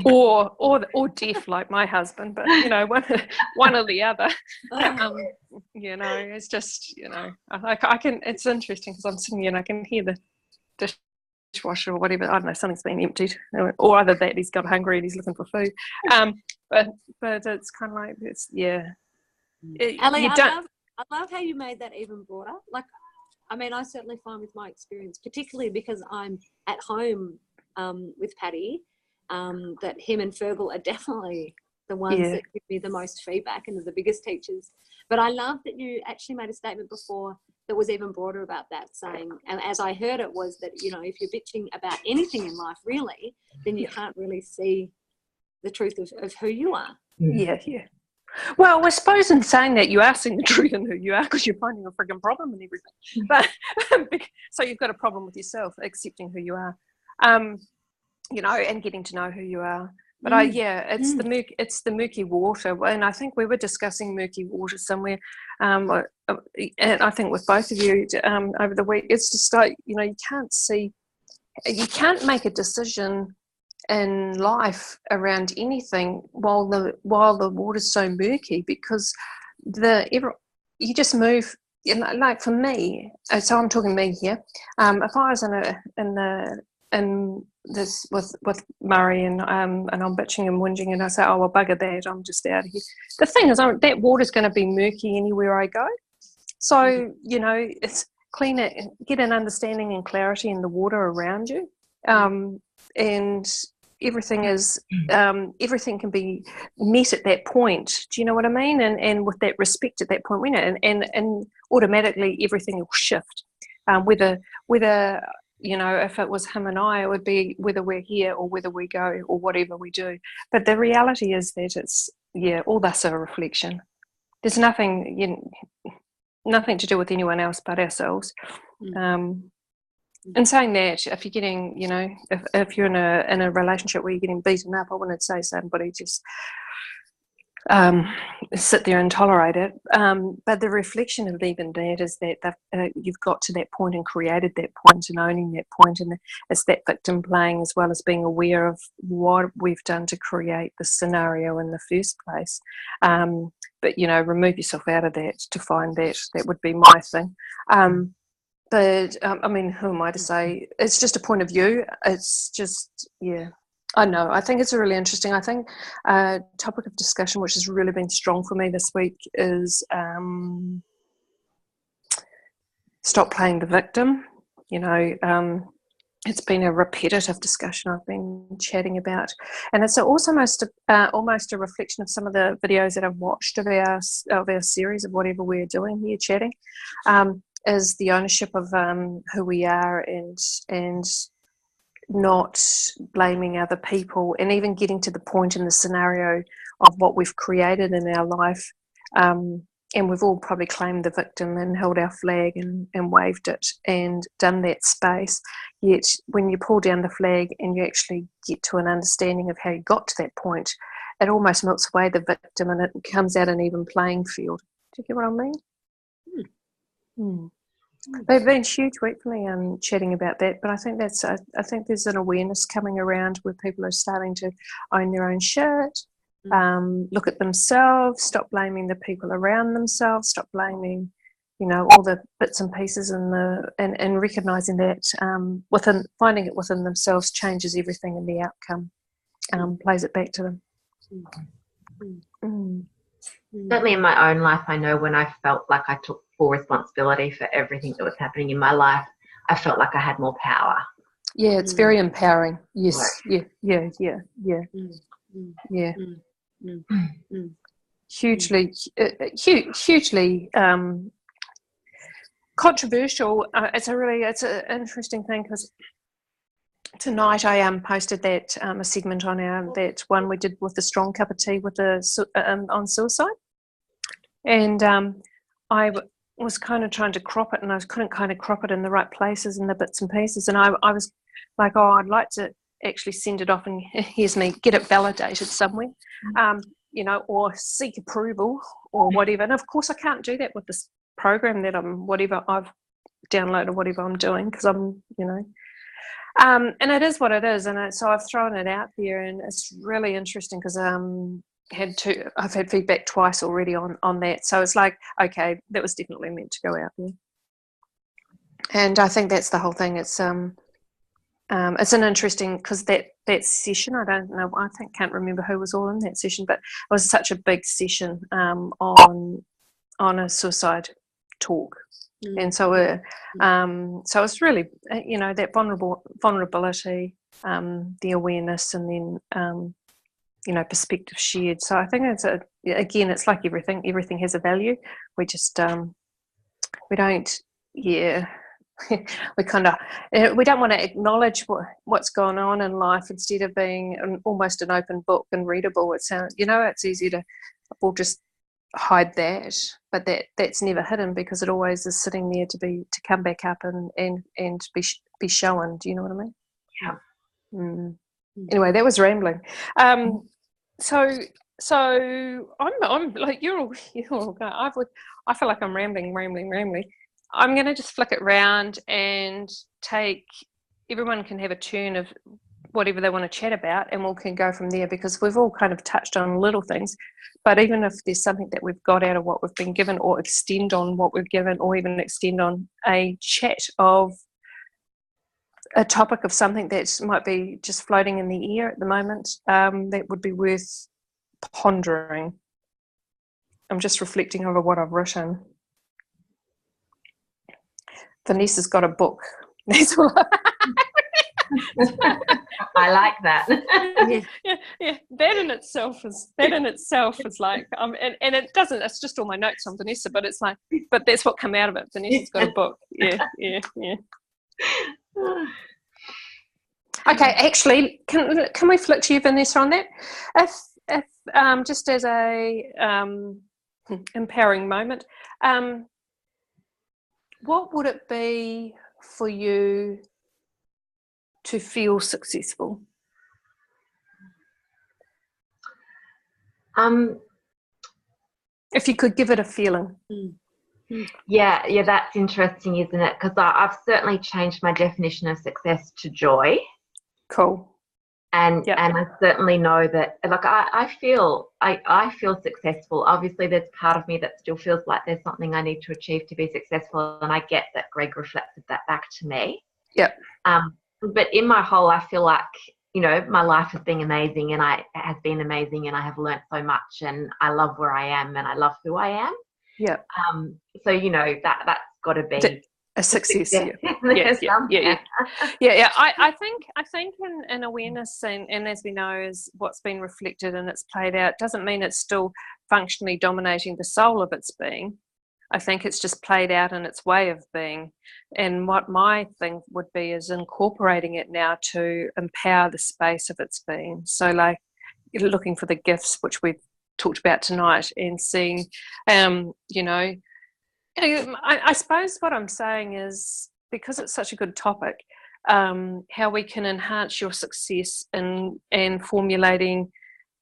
or deaf like my husband, but one or the other. It's just I can. It's interesting because I'm sitting here and I can hear the dishwasher or whatever. I don't know, something's been emptied, or either that he's got hungry and he's looking for food. But it's kind of like it's Ali, I love how you made that even broader. I certainly find with my experience, particularly because I'm at home with Paddy, that him and Fergal are definitely the ones that give me the most feedback and are the biggest teachers. But I love that you actually made a statement before that was even broader about that, saying, and as I heard it was that, if you're bitching about anything in life, really, then you can't really see the truth of who you are. Yeah. Well, I suppose in saying that, you are seeing the truth in who you are, because you're finding a frigging problem in everything. But so you've got a problem with yourself, accepting who you are, and getting to know who you are. But it's the murky water, and I think we were discussing murky water somewhere, and I think with both of you over the week. It's just like you can't make a decision in life around anything while the water's so murky, because you just move. Like for me, so I'm talking me here. If I was in this with Murray and I'm bitching and whinging and I say, oh well, bugger that, I'm just out of here. The thing is, that water's going to be murky anywhere I go. So it's clean it, get an understanding and clarity in the water around you, and everything can be met at that point. Do you know what I mean? And with that respect at that point, and automatically everything will shift. Whether if it was him and I, it would be whether we're here or whether we go or whatever we do. But the reality is that it's all that's a reflection. There's nothing to do with anyone else but ourselves. And saying that, if you're getting, if you're in a relationship where you're getting beaten up, I wouldn't say somebody just sit there and tolerate it. But the reflection of even that is that you've got to that point and created that point and owning that point, and it's that victim playing as well as being aware of what we've done to create the scenario in the first place. But remove yourself out of that to find that. That would be my thing. But who am I to say? It's just a point of view. It's just, I know. I think it's a really interesting. I think topic of discussion, which has really been strong for me this week, is stop playing the victim. It's been a repetitive discussion I've been chatting about, and it's also almost a reflection of some of the videos that I've watched of our series of whatever we're doing here, chatting. Is the ownership of who we are, and not blaming other people, and even getting to the point in the scenario of what we've created in our life, and we've all probably claimed the victim and held our flag and waved it and done that space. Yet when you pull down the flag and you actually get to an understanding of how you got to that point, it almost melts away the victim and it comes out an even playing field. Do you get what I mean? They've been a huge week for me chatting about that, but I think I think there's an awareness coming around where people are starting to own their own shit, look at themselves, stop blaming the people around themselves, stop blaming, all the bits and pieces and recognizing that finding it within themselves changes everything in the outcome, plays it back to them. Certainly in my own life, I know when I felt like I took full responsibility for everything that was happening in my life, I felt like I had more power. Yeah, it's very empowering. Yes. Right. Yeah. Hugely controversial. It's an interesting thing because tonight I posted that a segment on that one we did with the strong cup of tea with on suicide, and I was kind of trying to crop it, and I couldn't kind of crop it in the right places and the bits and pieces, and I was like, I'd like to actually send it off and here's me, get it validated somewhere, or seek approval or whatever. And of course I can't do that with this program that I've downloaded, whatever I'm doing, because I'm, and it is what it is. And so I've thrown it out there, and it's really interesting because I've had feedback twice already on that. So it's like, okay, that was definitely meant to go out there. And I think that's the whole thing. It's an interesting, because that session, I don't know, can't remember who was all in that session, but it was such a big session on a suicide talk. And so it's really, that vulnerability, the awareness, and then perspective shared. So I think it's like everything has a value. We just we don't we kind of we don't want to acknowledge what's going on in life, instead of being almost an open book and readable. It's it's easy to, we'll just hide that, but that's never hidden, because it always is sitting there to come back up and be shown. Do you know what I mean? Yeah. Anyway, that was rambling. So I'm like, you're all going. I feel like I'm rambling. I'm going to just flick it round and everyone can have a turn of whatever they want to chat about, and we can go from there, because we've all kind of touched on little things. But even if there's something that we've got out of what we've been given, or extend on what we've given, or even extend on a chat of a topic of something that might be just floating in the air at the moment, that would be worth pondering. I'm just reflecting over what I've written. Vanessa's got a book. That's all. I like that. Yeah. That in itself is like, and it doesn't. It's just all my notes on Vanessa, but it's like, but that's what come out of it. Vanessa's got a book. Yeah. Okay, actually, can we flick to you, Vanessa, on that? If just as a empowering moment, what would it be for you to feel successful? If you could give it a feeling. Yeah, that's interesting, isn't it? Because I've certainly changed my definition of success to joy. Cool. And I certainly know that, like, I feel successful. Obviously, there's part of me that still feels like there's something I need to achieve to be successful, and I get that Greg reflected that back to me. Yep. But in my whole, I feel like, my life has been amazing, and I have learned so much, and I love where I am, and I love who I am. Yeah. So that's got to be a success. Yeah. I think in awareness, and as we know, is what's been reflected and it's played out, doesn't mean it's still functionally dominating the soul of its being. I think it's just played out in its way of being. And what my thing would be is incorporating it now to empower the space of its being. So, like, looking for the gifts which we've talked about tonight, and seeing, I suppose what I'm saying is, because it's such a good topic, how we can enhance your success in formulating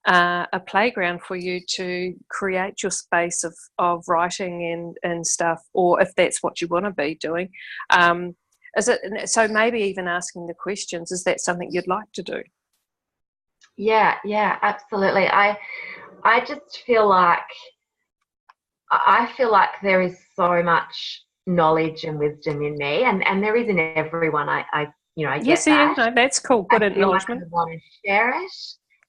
a playground for you to create your space of writing and stuff, or if that's what you want to be doing. Is it so? Maybe even asking the questions, is that something you'd like to do? Yeah, absolutely. I just feel like there is so much knowledge and wisdom in me, and there is in everyone. I get Yes, that. No, that's cool. Good acknowledgement. I want to share it,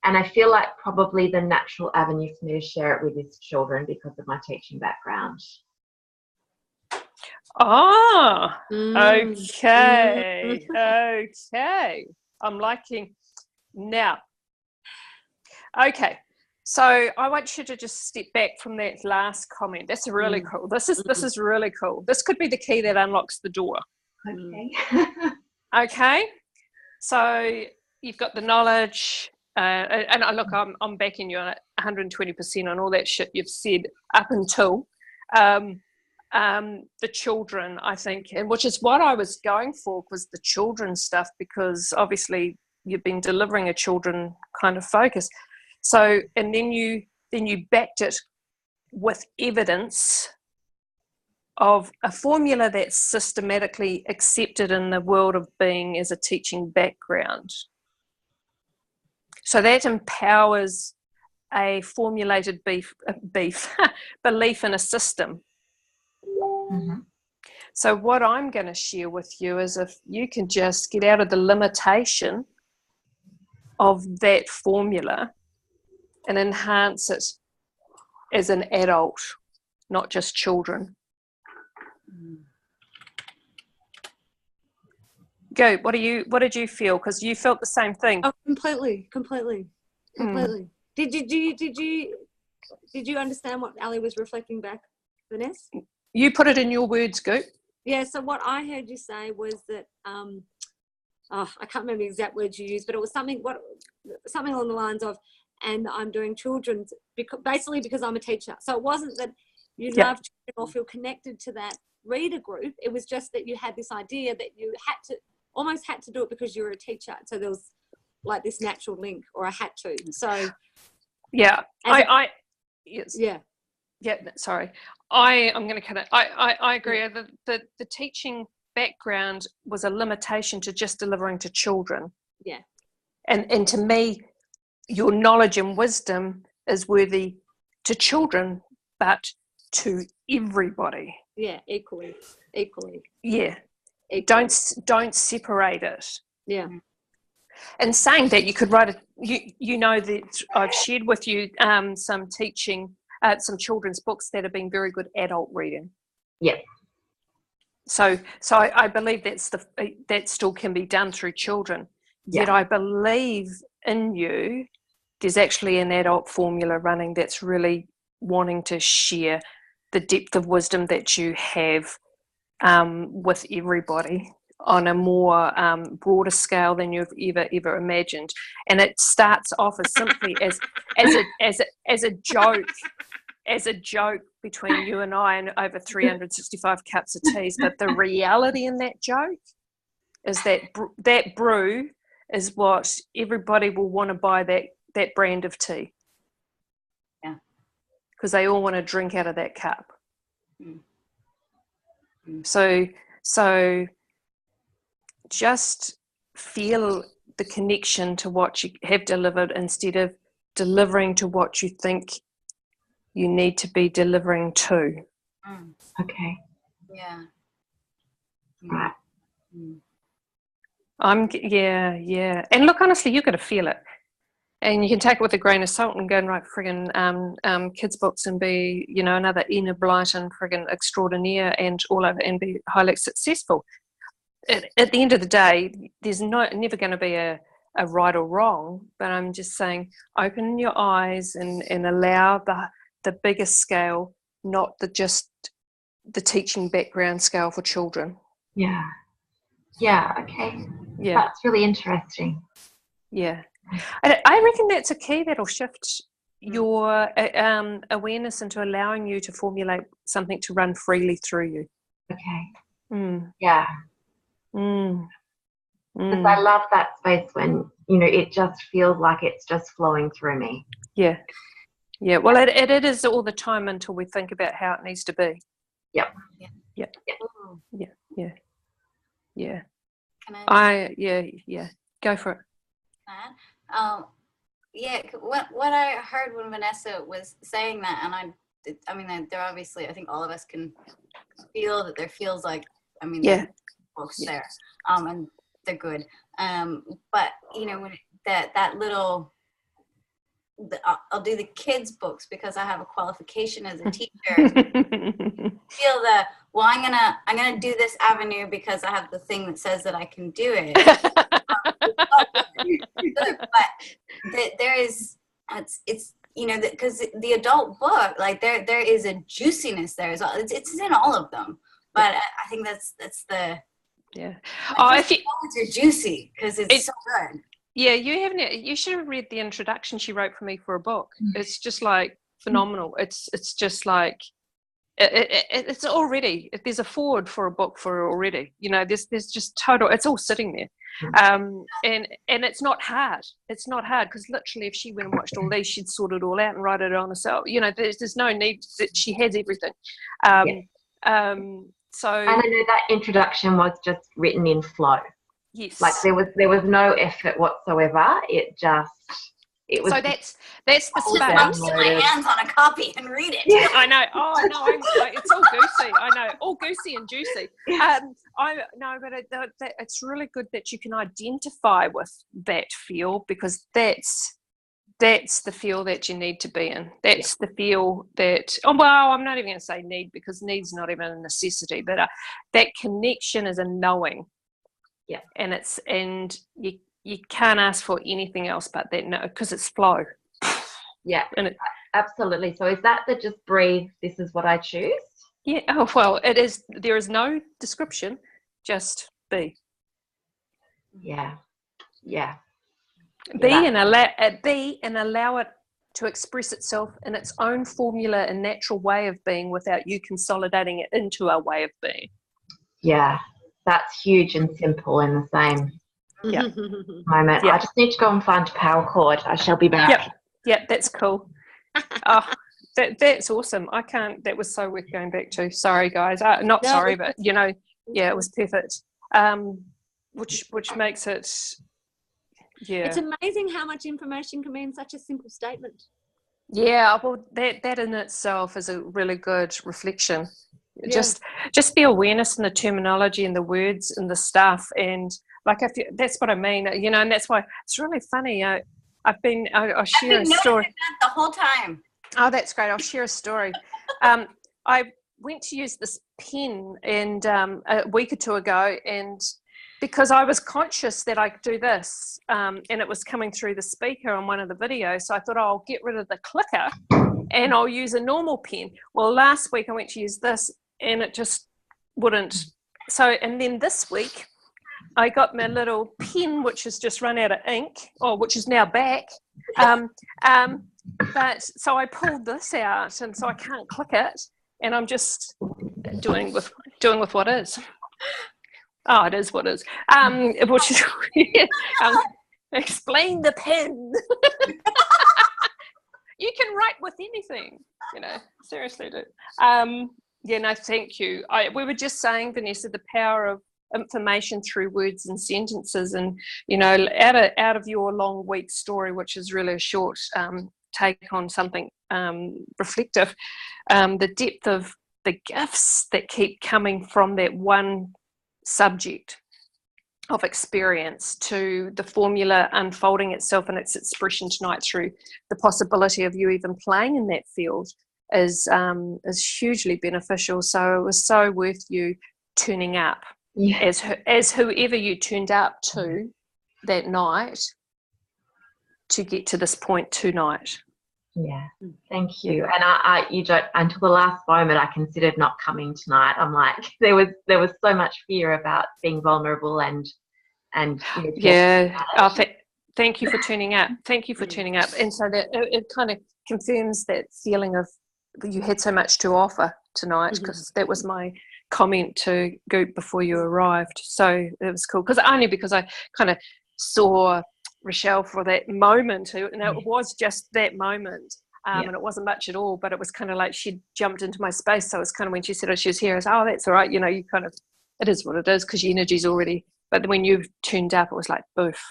and I feel like probably the natural avenue for me to share it with is children because of my teaching background. Ah, okay. I'm liking now. Okay, so I want you to just step back from that last comment. That's really cool. This is really cool. This could be the key that unlocks the door. Okay. Okay, so you've got the knowledge, and look, I'm backing you on 120% on all that shit you've said up until the children, I think, and which is what I was going for, was the children stuff, because obviously you've been delivering a children kind of focus. So, and then you backed it with evidence of a formula that's systematically accepted in the world of being as a teaching background. So that empowers a formulated belief in a system. Mm-hmm. So what I'm going to share with you is, if you can just get out of the limitation of that formula and enhance it as an adult, not just children. Go. What did you feel? Because you felt the same thing. Oh, completely. Did you understand what Ali was reflecting back, Vanessa? You put it in your words, Goop. Yeah, so what I heard you say was that, I can't remember the exact words you used, but it was something along the lines of, and I'm doing children's, basically because I'm a teacher. So it wasn't that you love children or feel connected to that reader group. It was just that you had this idea that you almost had to do it because you were a teacher. So there was like this natural link, or I had to. So yeah, yes. Yeah, sorry. I'm going to cut it. I agree. Yeah. The teaching background was a limitation to just delivering to children. Yeah. And to me, your knowledge and wisdom is worthy to children, but to everybody. Yeah, equally. Yeah. Equally. Don't separate it. Yeah. And saying that, you could write it. You know that I've shared with you some teaching. Some children's books that have been very good adult reading. Yeah. So I believe that still can be done through children. Yeah. Yet I believe in you, there's actually an adult formula running that's really wanting to share the depth of wisdom that you have with everybody on a more broader scale than you've ever imagined. And it starts off as simply as a joke. As a joke between you and I, and over 365 cups of teas. But the reality in that joke is that that brew is what everybody will want to buy, that brand of tea. Yeah. Because they all want to drink out of that cup. So just feel the connection to what you have delivered, instead of delivering to what you think you need to be delivering to. Okay. Yeah. Right. Yeah. And look, honestly, you've got to feel it. And you can take it with a grain of salt and go and write friggin' kids' books and be, another Enid Blyton friggin' extraordinaire and all over, and be highly successful. At the end of the day, there's never going to be a right or wrong, but I'm just saying, open your eyes and allow the bigger scale, not just the teaching background scale for children. Yeah, okay. Yeah. That's really interesting. Yeah. I reckon that's a key that'll shift your awareness into allowing you to formulate something to run freely through you. Okay. Yeah. Because Mm. I love that space when, it just feels like it's just flowing through me. Yeah. Yeah. Well, it is all the time until we think about how it needs to be. Yep. Yeah. Ooh. Yeah. Yeah. Yeah. Can I? Yeah. Go for it. Yeah. What I heard when Vanessa was saying that, and I mean, they're obviously, I think all of us can feel that there feels like, I mean, Yeah. there's books there, and they're good. But when that little, I'll do the kids' books because I have a qualification as a teacher. Feel well, I'm gonna do this avenue because I have the thing that says that I can do it. But there is, it's because the adult book, like there is a juiciness there as well. It's in all of them, but I think that's the if you, are juicy because it's so good. Yeah, you should have read the introduction she wrote for me for a book. It's just like phenomenal. It's just like it's already, there's a forward for a book for it already. There's just total, it's all sitting there. And it's not hard. It's not hard because literally if she went and watched all these, she'd sort it all out and write it on herself. There's no need that she has everything. So and I know that introduction was just written in flow. Yes. Like there was no effort whatsoever. It was. So that's the space. Get my hands on a copy and read it. Yeah, I know. Oh no, it's all goosey. I know, all goosey and juicy. But it's really good that you can identify with that feel because that's the feel that you need to be in. That's the feel that. Oh well, I'm not even going to say need because need's not even a necessity, but that connection is a knowing. Yeah, and you can't ask for anything else but that, no, because it's flow. Yeah, and absolutely. So is that the just breathe? This is what I choose. Yeah. Oh well, it is. There is no description, just be. Yeah. Yeah. Be and allow it to express itself in its own formula and natural way of being without you consolidating it into a way of being. Yeah. That's huge and simple in the same moment. Yep. I just need to go and find a power cord. I shall be back. Yep, that's cool. Oh, that's awesome. I can't. That was so worth going back to. Sorry, guys. Sorry, but it was perfect. Which makes it. Yeah. It's amazing how much information can be in such a simple statement. Yeah, well, that in itself is a really good reflection. Yeah. Just the awareness and the terminology and the words and the stuff, and like that's what I mean, and that's why it's really funny. I'll share a story. The whole time. Oh, that's great. I'll share a story. I went to use this pen and a week or two ago, and because I was conscious that I could do this, and it was coming through the speaker on one of the videos, so I thought, I'll get rid of the clicker and I'll use a normal pen. Well, last week I went to use this and it just wouldn't. So, and then this week I got my little pen, which has just run out of ink, which is now back. But so I pulled this out, and so I can't click it, and I'm just doing with what is. Oh, it is what is. Which is explain the pen. You can write with anything, seriously do. Thank you. We were just saying, Vanessa, the power of information through words and sentences, and out of your long week story, which is really a short take on something reflective, the depth of the gifts that keep coming from that one subject of experience to the formula unfolding itself in its expression tonight through the possibility of you even playing in that field is hugely beneficial. So it was so worth you turning up as whoever you turned up to that night to get to this point tonight. Yeah, thank you. And you don't, until the last moment, I considered not coming tonight. I'm like, there was so much fear about being vulnerable and Thank you for tuning up. Thank you for tuning up. And so that it kind of confirms that feeling of you had so much to offer tonight, because that was my comment to Goop before you arrived. So it was cool, because I kind of saw Rochelle for that moment, and it was just that moment. And it wasn't much at all, but it was kind of like she jumped into my space. So it's kind of when she said she was here, I was, oh, that's all right. You know, you kind of, it is what it is, because your energy's already, but when you've tuned up, it was like, boof,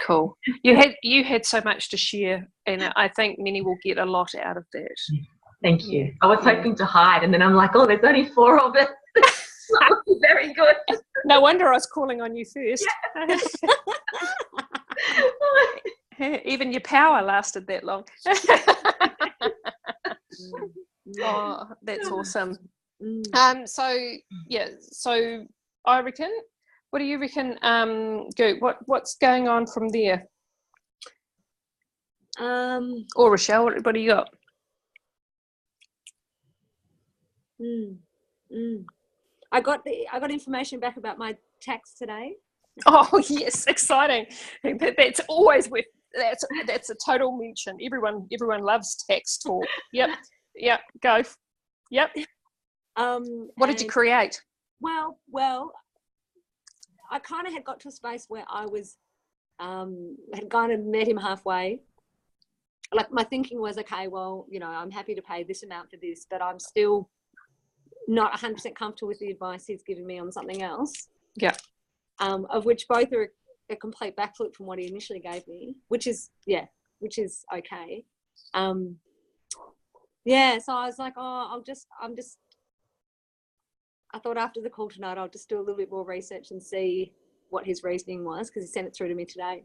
cool. You had so much to share, and I think many will get a lot out of that. Thank you. I was hoping to hide, and then I'm like, oh, there's only 4 of it. It's not looking very good. No wonder I was calling on you first. Even your power lasted that long. Oh, that's awesome. So I reckon, what do you reckon, Goop? What's going on from there? Or Rochelle, what do you got? I got information back about my tax today. Oh yes, exciting. That's always that's a total mention. Everyone loves tax talk. Yep, go. Yep. What did you create? Well, I kind of had got to a space where I was had kind of met him halfway. Like my thinking was, okay, well, you know, I'm happy to pay this amount for this, but I'm still not 100% comfortable with the advice he's given me on something else. Yeah. Of which both are a complete backflip from what he initially gave me, which is okay. So I was like, I thought after the call tonight, I'll just do a little bit more research and see what his reasoning was, because he sent it through to me today.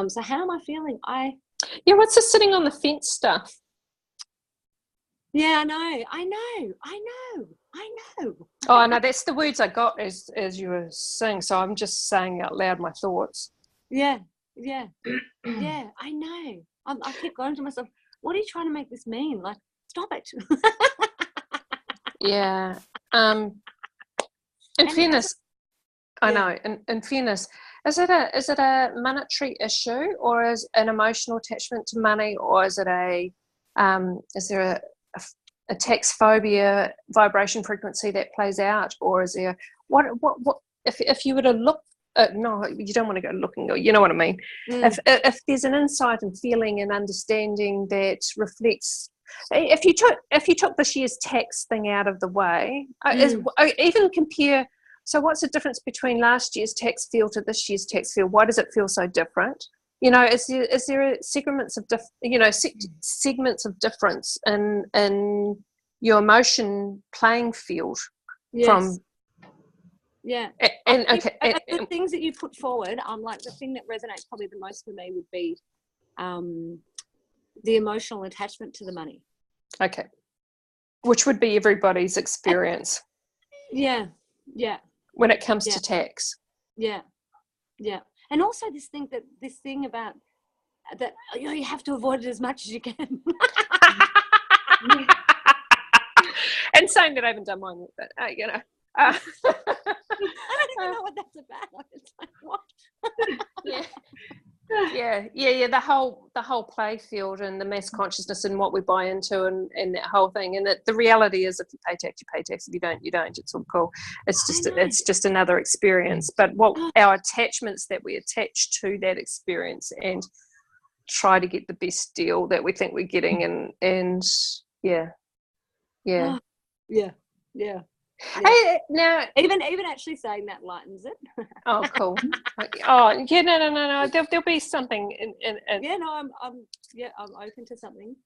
So how am I feeling? What's the sitting on the fence stuff? Yeah, I know. Oh no, that's the words I got as you were saying. So I'm just saying out loud my thoughts. Yeah, I know. I keep going to myself, what are you trying to make this mean? Like, stop it. Yeah. In fairness, I know. In fairness, is it a monetary issue, or is an emotional attachment to money, or is it is there a tax phobia vibration frequency that plays out, or is there what if you were to look no, you don't want to go looking, you know what I mean. If there's an insight and feeling and understanding that reflects, if you took this year's tax thing out of the way, even compare, so what's the difference between last year's tax field to this year's tax field? Why does it feel so different? You know, is there segments of segments of difference in your emotion playing field? Yes. From the things that you put forward, like the thing that resonates probably the most for me would be the emotional attachment to the money. Okay, which would be everybody's experience. Yeah. When it comes to tax. Yeah. And also this thing about that, you have to avoid it as much as you can. And saying that I haven't done mine, but I don't even know what that's about. It's like, what? Yeah. The whole play field and the mass consciousness and what we buy into and that whole thing. And the reality is, if you pay tax, you pay tax. If you don't, you don't. It's all cool. It's just another experience. But what our attachments that we attach to that experience and try to get the best deal that we think we're getting, and yeah. Hey, now even actually saying that lightens it. Oh, cool. Oh, yeah, no. There'll be something in Yeah, no, I'm open to something.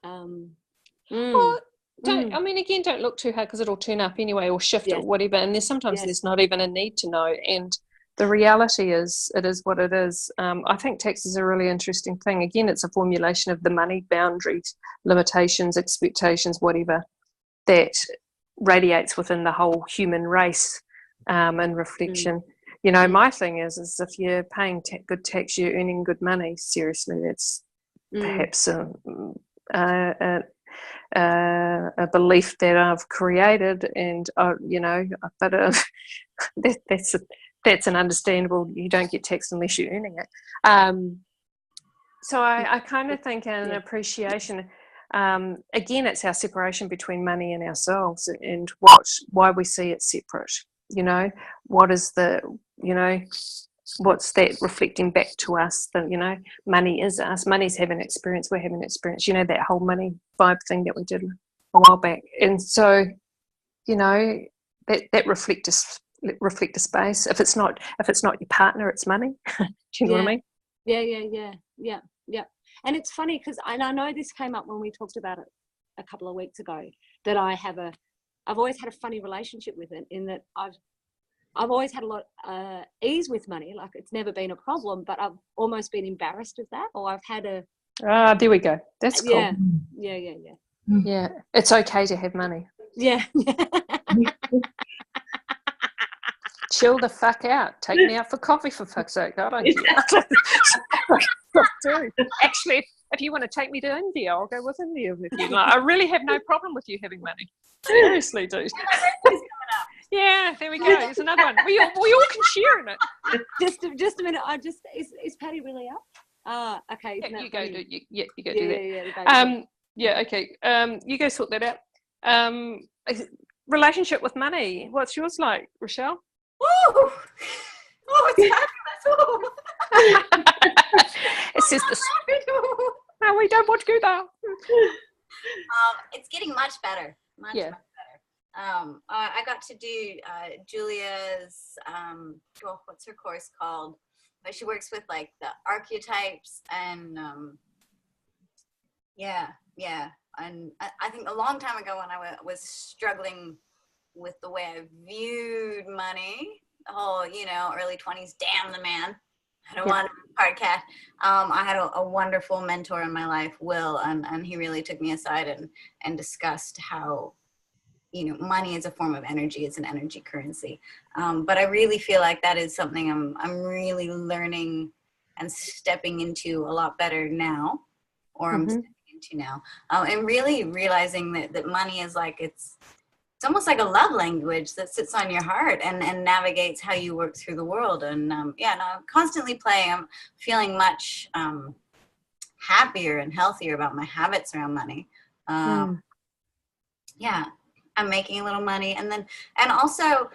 Well, don't look too hard, because it'll turn up anyway, or shift or whatever. And there's not even a need to know. And the reality is, it is what it is. I think tax is a really interesting thing. Again, it's a formulation of the money boundaries, limitations, expectations, whatever, that radiates within the whole human race, and reflection. You know, my thing is if you're paying good tax, you're earning good money. Seriously, that's perhaps a belief that I've created, and but that's that's an understandable. You don't get taxed unless you're earning it. So I kind of think an appreciation. Again, it's our separation between money and ourselves, and why we see it separate. What is what's that reflecting back to us? That money is us. Money's having an experience. We're having an experience. That whole money vibe thing that we did a while back. And so, that reflect a space. If it's not your partner, it's money. Do you know what I mean? Yeah. And it's funny because I know this came up when we talked about it a couple of weeks ago, that I've always had a funny relationship with it, in that I've always had a lot ease with money. Like, it's never been a problem, but I've almost been embarrassed of that, or I've had a there we go. That's cool. Yeah. It's okay to have money. Yeah. Chill the fuck out. Take me out for coffee, for fuck's sake. I don't care. Actually, if you want to take me to India, I'll go with India with you. Like, I really have no problem with you having money. Seriously, dude. Yeah, there we go. There's another one. We all can share in it. Just a minute. Is Patty really up? Okay. Yeah, you go do. You go do that. Yeah. Okay. You go sort that out. Relationship with money. What's yours like, Rochelle? Oh, it's fabulous. It's just this. No, we don't want to go there. It's getting much better. Much better. I got to do Julia's, what's her course called? But she works with like the archetypes and and I think a long time ago when I was struggling with the way I viewed money, the whole, early 20s, damn the man. I don't want a podcast. I had a wonderful mentor in my life, Will, and he really took me aside and discussed how, money is a form of energy. It's an energy currency. But I really feel like that is something I'm really learning and stepping into a lot better now, or I'm stepping into now. And really realizing that money is like, it's almost like a love language that sits on your heart and navigates how you work through the world. And I'm constantly playing. I'm feeling much happier and healthier about my habits around money. I'm making a little money. And also,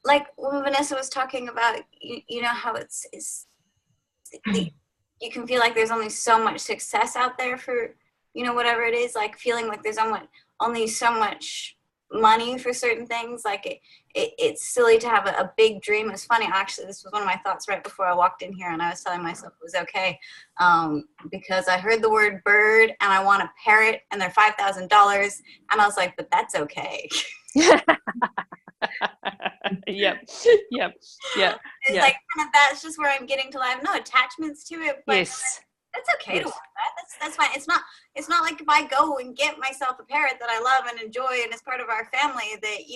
like when Vanessa was talking about, how it's you can feel like there's only so much success out there for, whatever it is, like feeling like there's only so much money for certain things. Like it's silly to have a big dream. It was funny, actually, this was one of my thoughts right before I walked in here, and I was telling myself it was okay, because I heard the word bird and I want a parrot and they're $5,000, and I was like, but that's okay. Yep. It's like kind of, that's just where I'm getting to life. No attachments to it, but yes. It's okay to want that. That's fine. It's not like if I go and get myself a parrot that I love and enjoy and is part of our family that,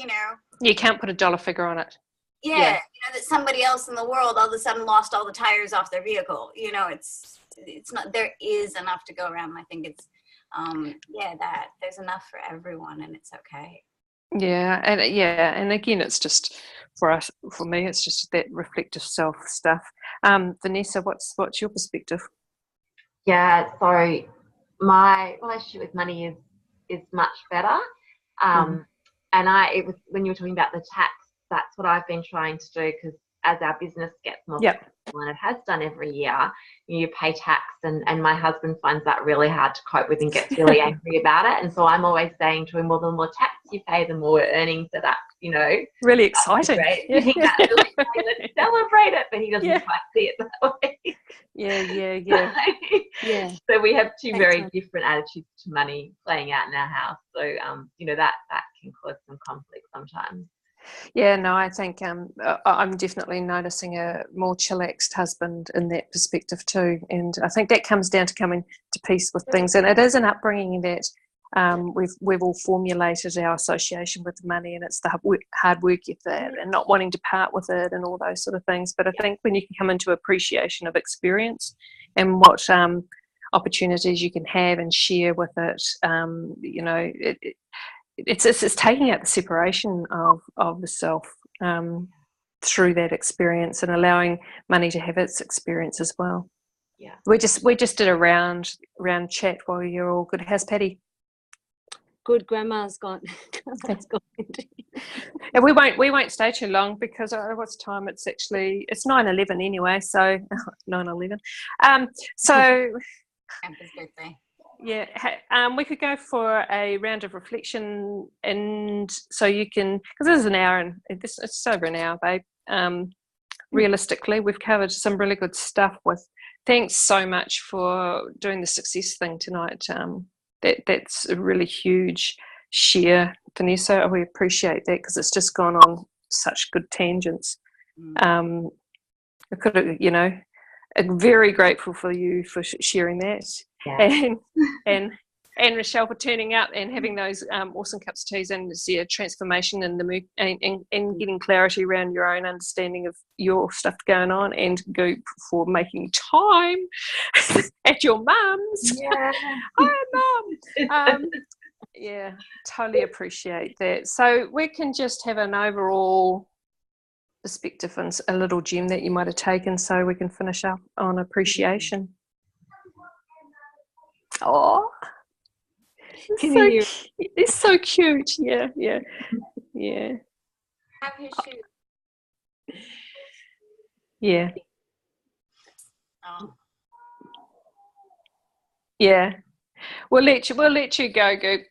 You can't put a dollar figure on it. Yeah. That somebody else in the world all of a sudden lost all the tires off their vehicle. It's not, there is enough to go around. I think it's, that there's enough for everyone and it's okay. Yeah. And again, it's just for me, it's just that reflective self stuff. Vanessa, what's your perspective? Yeah, so my relationship with money is much better. And it was when you were talking about the tax, that's what I've been trying to do, because as our business gets more successful, and it has done every year, you pay tax, and my husband finds that really hard to cope with and gets really angry about it. And so I'm always saying to him, well, the more tax you pay, the more earnings, so that's, really exciting. Let's celebrate it, but he doesn't quite see it that way. Yeah. So we have two very different attitudes to money playing out in our house. So that can cause some conflict sometimes. Yeah, no, I think I'm definitely noticing a more chillaxed husband in that perspective too, and I think that comes down to coming to peace with things, and it is an upbringing that we've all formulated our association with money, and it's the hard work ethic and not wanting to part with it and all those sort of things. But I think when you can come into appreciation of experience and what opportunities you can have and share with it, it's taking out the separation of the self. through that experience and allowing money to have its experience as well. Yeah. We just did a round chat while you're all good. How's Patty? Good. Grandma's gone. And we won't stay too long because what's the time? It's 9:11 anyway. So 9:11. So Grandpa's birthday. yeah, we could go for a round of reflection, and so you can, because this is an hour and it's over an hour, babe. Realistically, we've covered some really good stuff. Thanks so much for doing the success thing tonight. That's a really huge share, Vanessa. We appreciate that because it's just gone on such good tangents. I could have, I'm very grateful for you for sharing that, and Rochelle for turning up and having those awesome cups of teas and the transformation and the mood and getting clarity around your own understanding of your stuff going on, and Goop for making time at your mum's. Yeah. Hi, Mum. Yeah, totally appreciate that. So we can just have an overall perspective and a little gem that you might have taken, so we can finish up on appreciation. Oh, it's so cute. Yeah. Have his shoes. Yeah. Oh. Yeah. We'll let you go, Goop.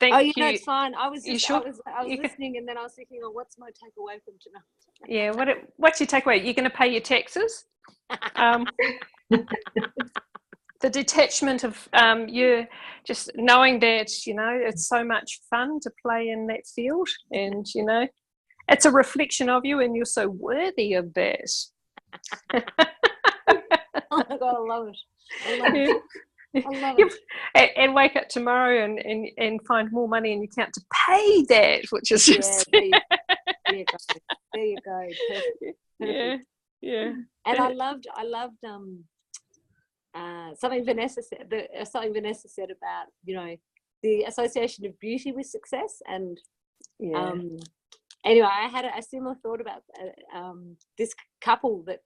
Thank you. That's fine. I was You sure? I was listening, and then I was thinking, oh, what's my takeaway from tonight? Yeah. What's your takeaway? You're going to pay your taxes. The detachment of you just knowing that it's so much fun to play in that field, and it's a reflection of you, and you're so worthy of that. Oh my God, I love it. I love it. And wake up tomorrow and find more money in your account to pay that, which is just there you go. Perfect. Yeah. And I loved something Vanessa said. Something Vanessa said about the association of beauty with success, and anyway, I had a similar thought about this couple that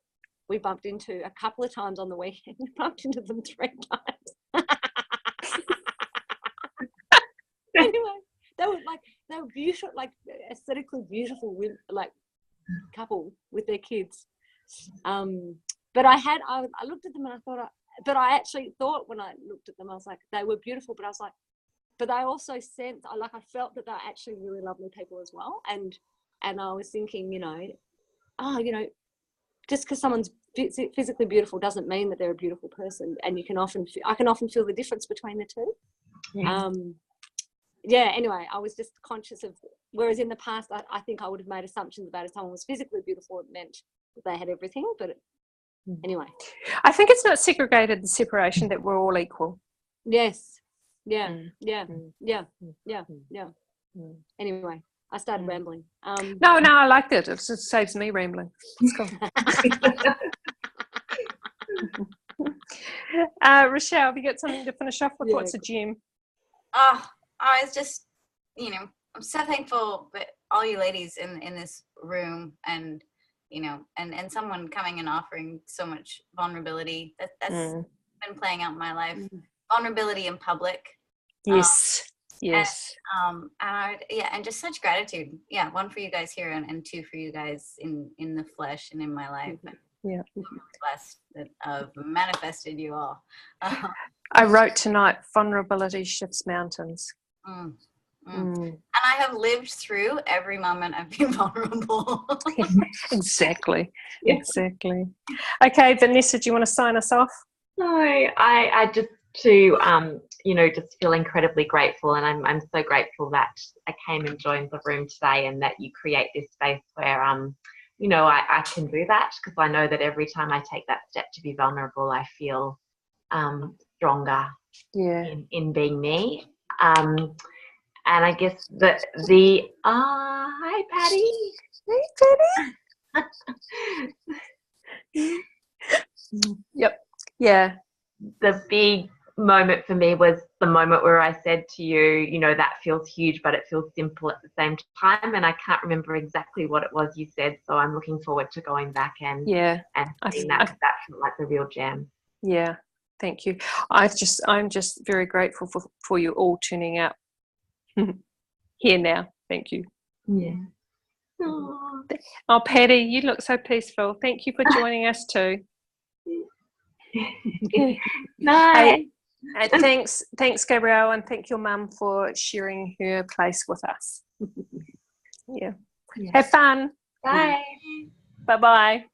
we bumped into a couple of times on the weekend. We bumped into them 3 times. Anyway, they were beautiful, like aesthetically beautiful, with like couple with their kids. But I looked at them and I thought, but I actually thought when I looked at them, I was like, they were beautiful, but I was like, but they also sensed, I felt that they're actually really lovely people as well. And I was thinking, just because someone's physically beautiful doesn't mean that they're a beautiful person. And I can often feel the difference between the two. Anyway, I was just conscious of, whereas in the past, I think I would have made assumptions about if someone was physically beautiful, it meant that they had everything. But anyway. I think it's not segregated, the separation, that we're all equal. Yes. Yeah. Anyway, I started rambling. No, I liked it. It just saves me rambling. Let's go. Rochelle, have you got something to finish off with? Yeah. What's a gem? I was just, I'm so thankful that all you ladies in this room, and and someone coming and offering so much vulnerability that's been playing out in my life. Vulnerability in public. Yes. And just such gratitude. Yeah, 1 for you guys here, and 2 for you guys in the flesh and in my life. Yeah. I'm really blessed that I've manifested you all. I wrote tonight, vulnerability shifts mountains. And I have lived through every moment I've been vulnerable. Exactly. Okay, Vanessa, do you want to sign us off? No, I just just feel incredibly grateful, and I'm so grateful that I came and joined the room today, and that you create this space where I can do that, because I know that every time I take that step to be vulnerable, I feel stronger in being me. And I guess hi Patty. Hey Patty. Yep. Yeah. The big moment for me was the moment where I said to you, you know, that feels huge, but it feels simple at the same time. And I can't remember exactly what it was you said. So I'm looking forward to going back and seeing that, because that felt like the real gem. Yeah, thank you. I'm just very grateful for you all tuning out here now. Thank you. Yeah. Oh, Patty, you look so peaceful. Thank you for joining us too. Nice. Thanks, Gabrielle, and thank your mum for sharing her place with us. Yeah. Have fun. Bye. Bye-bye.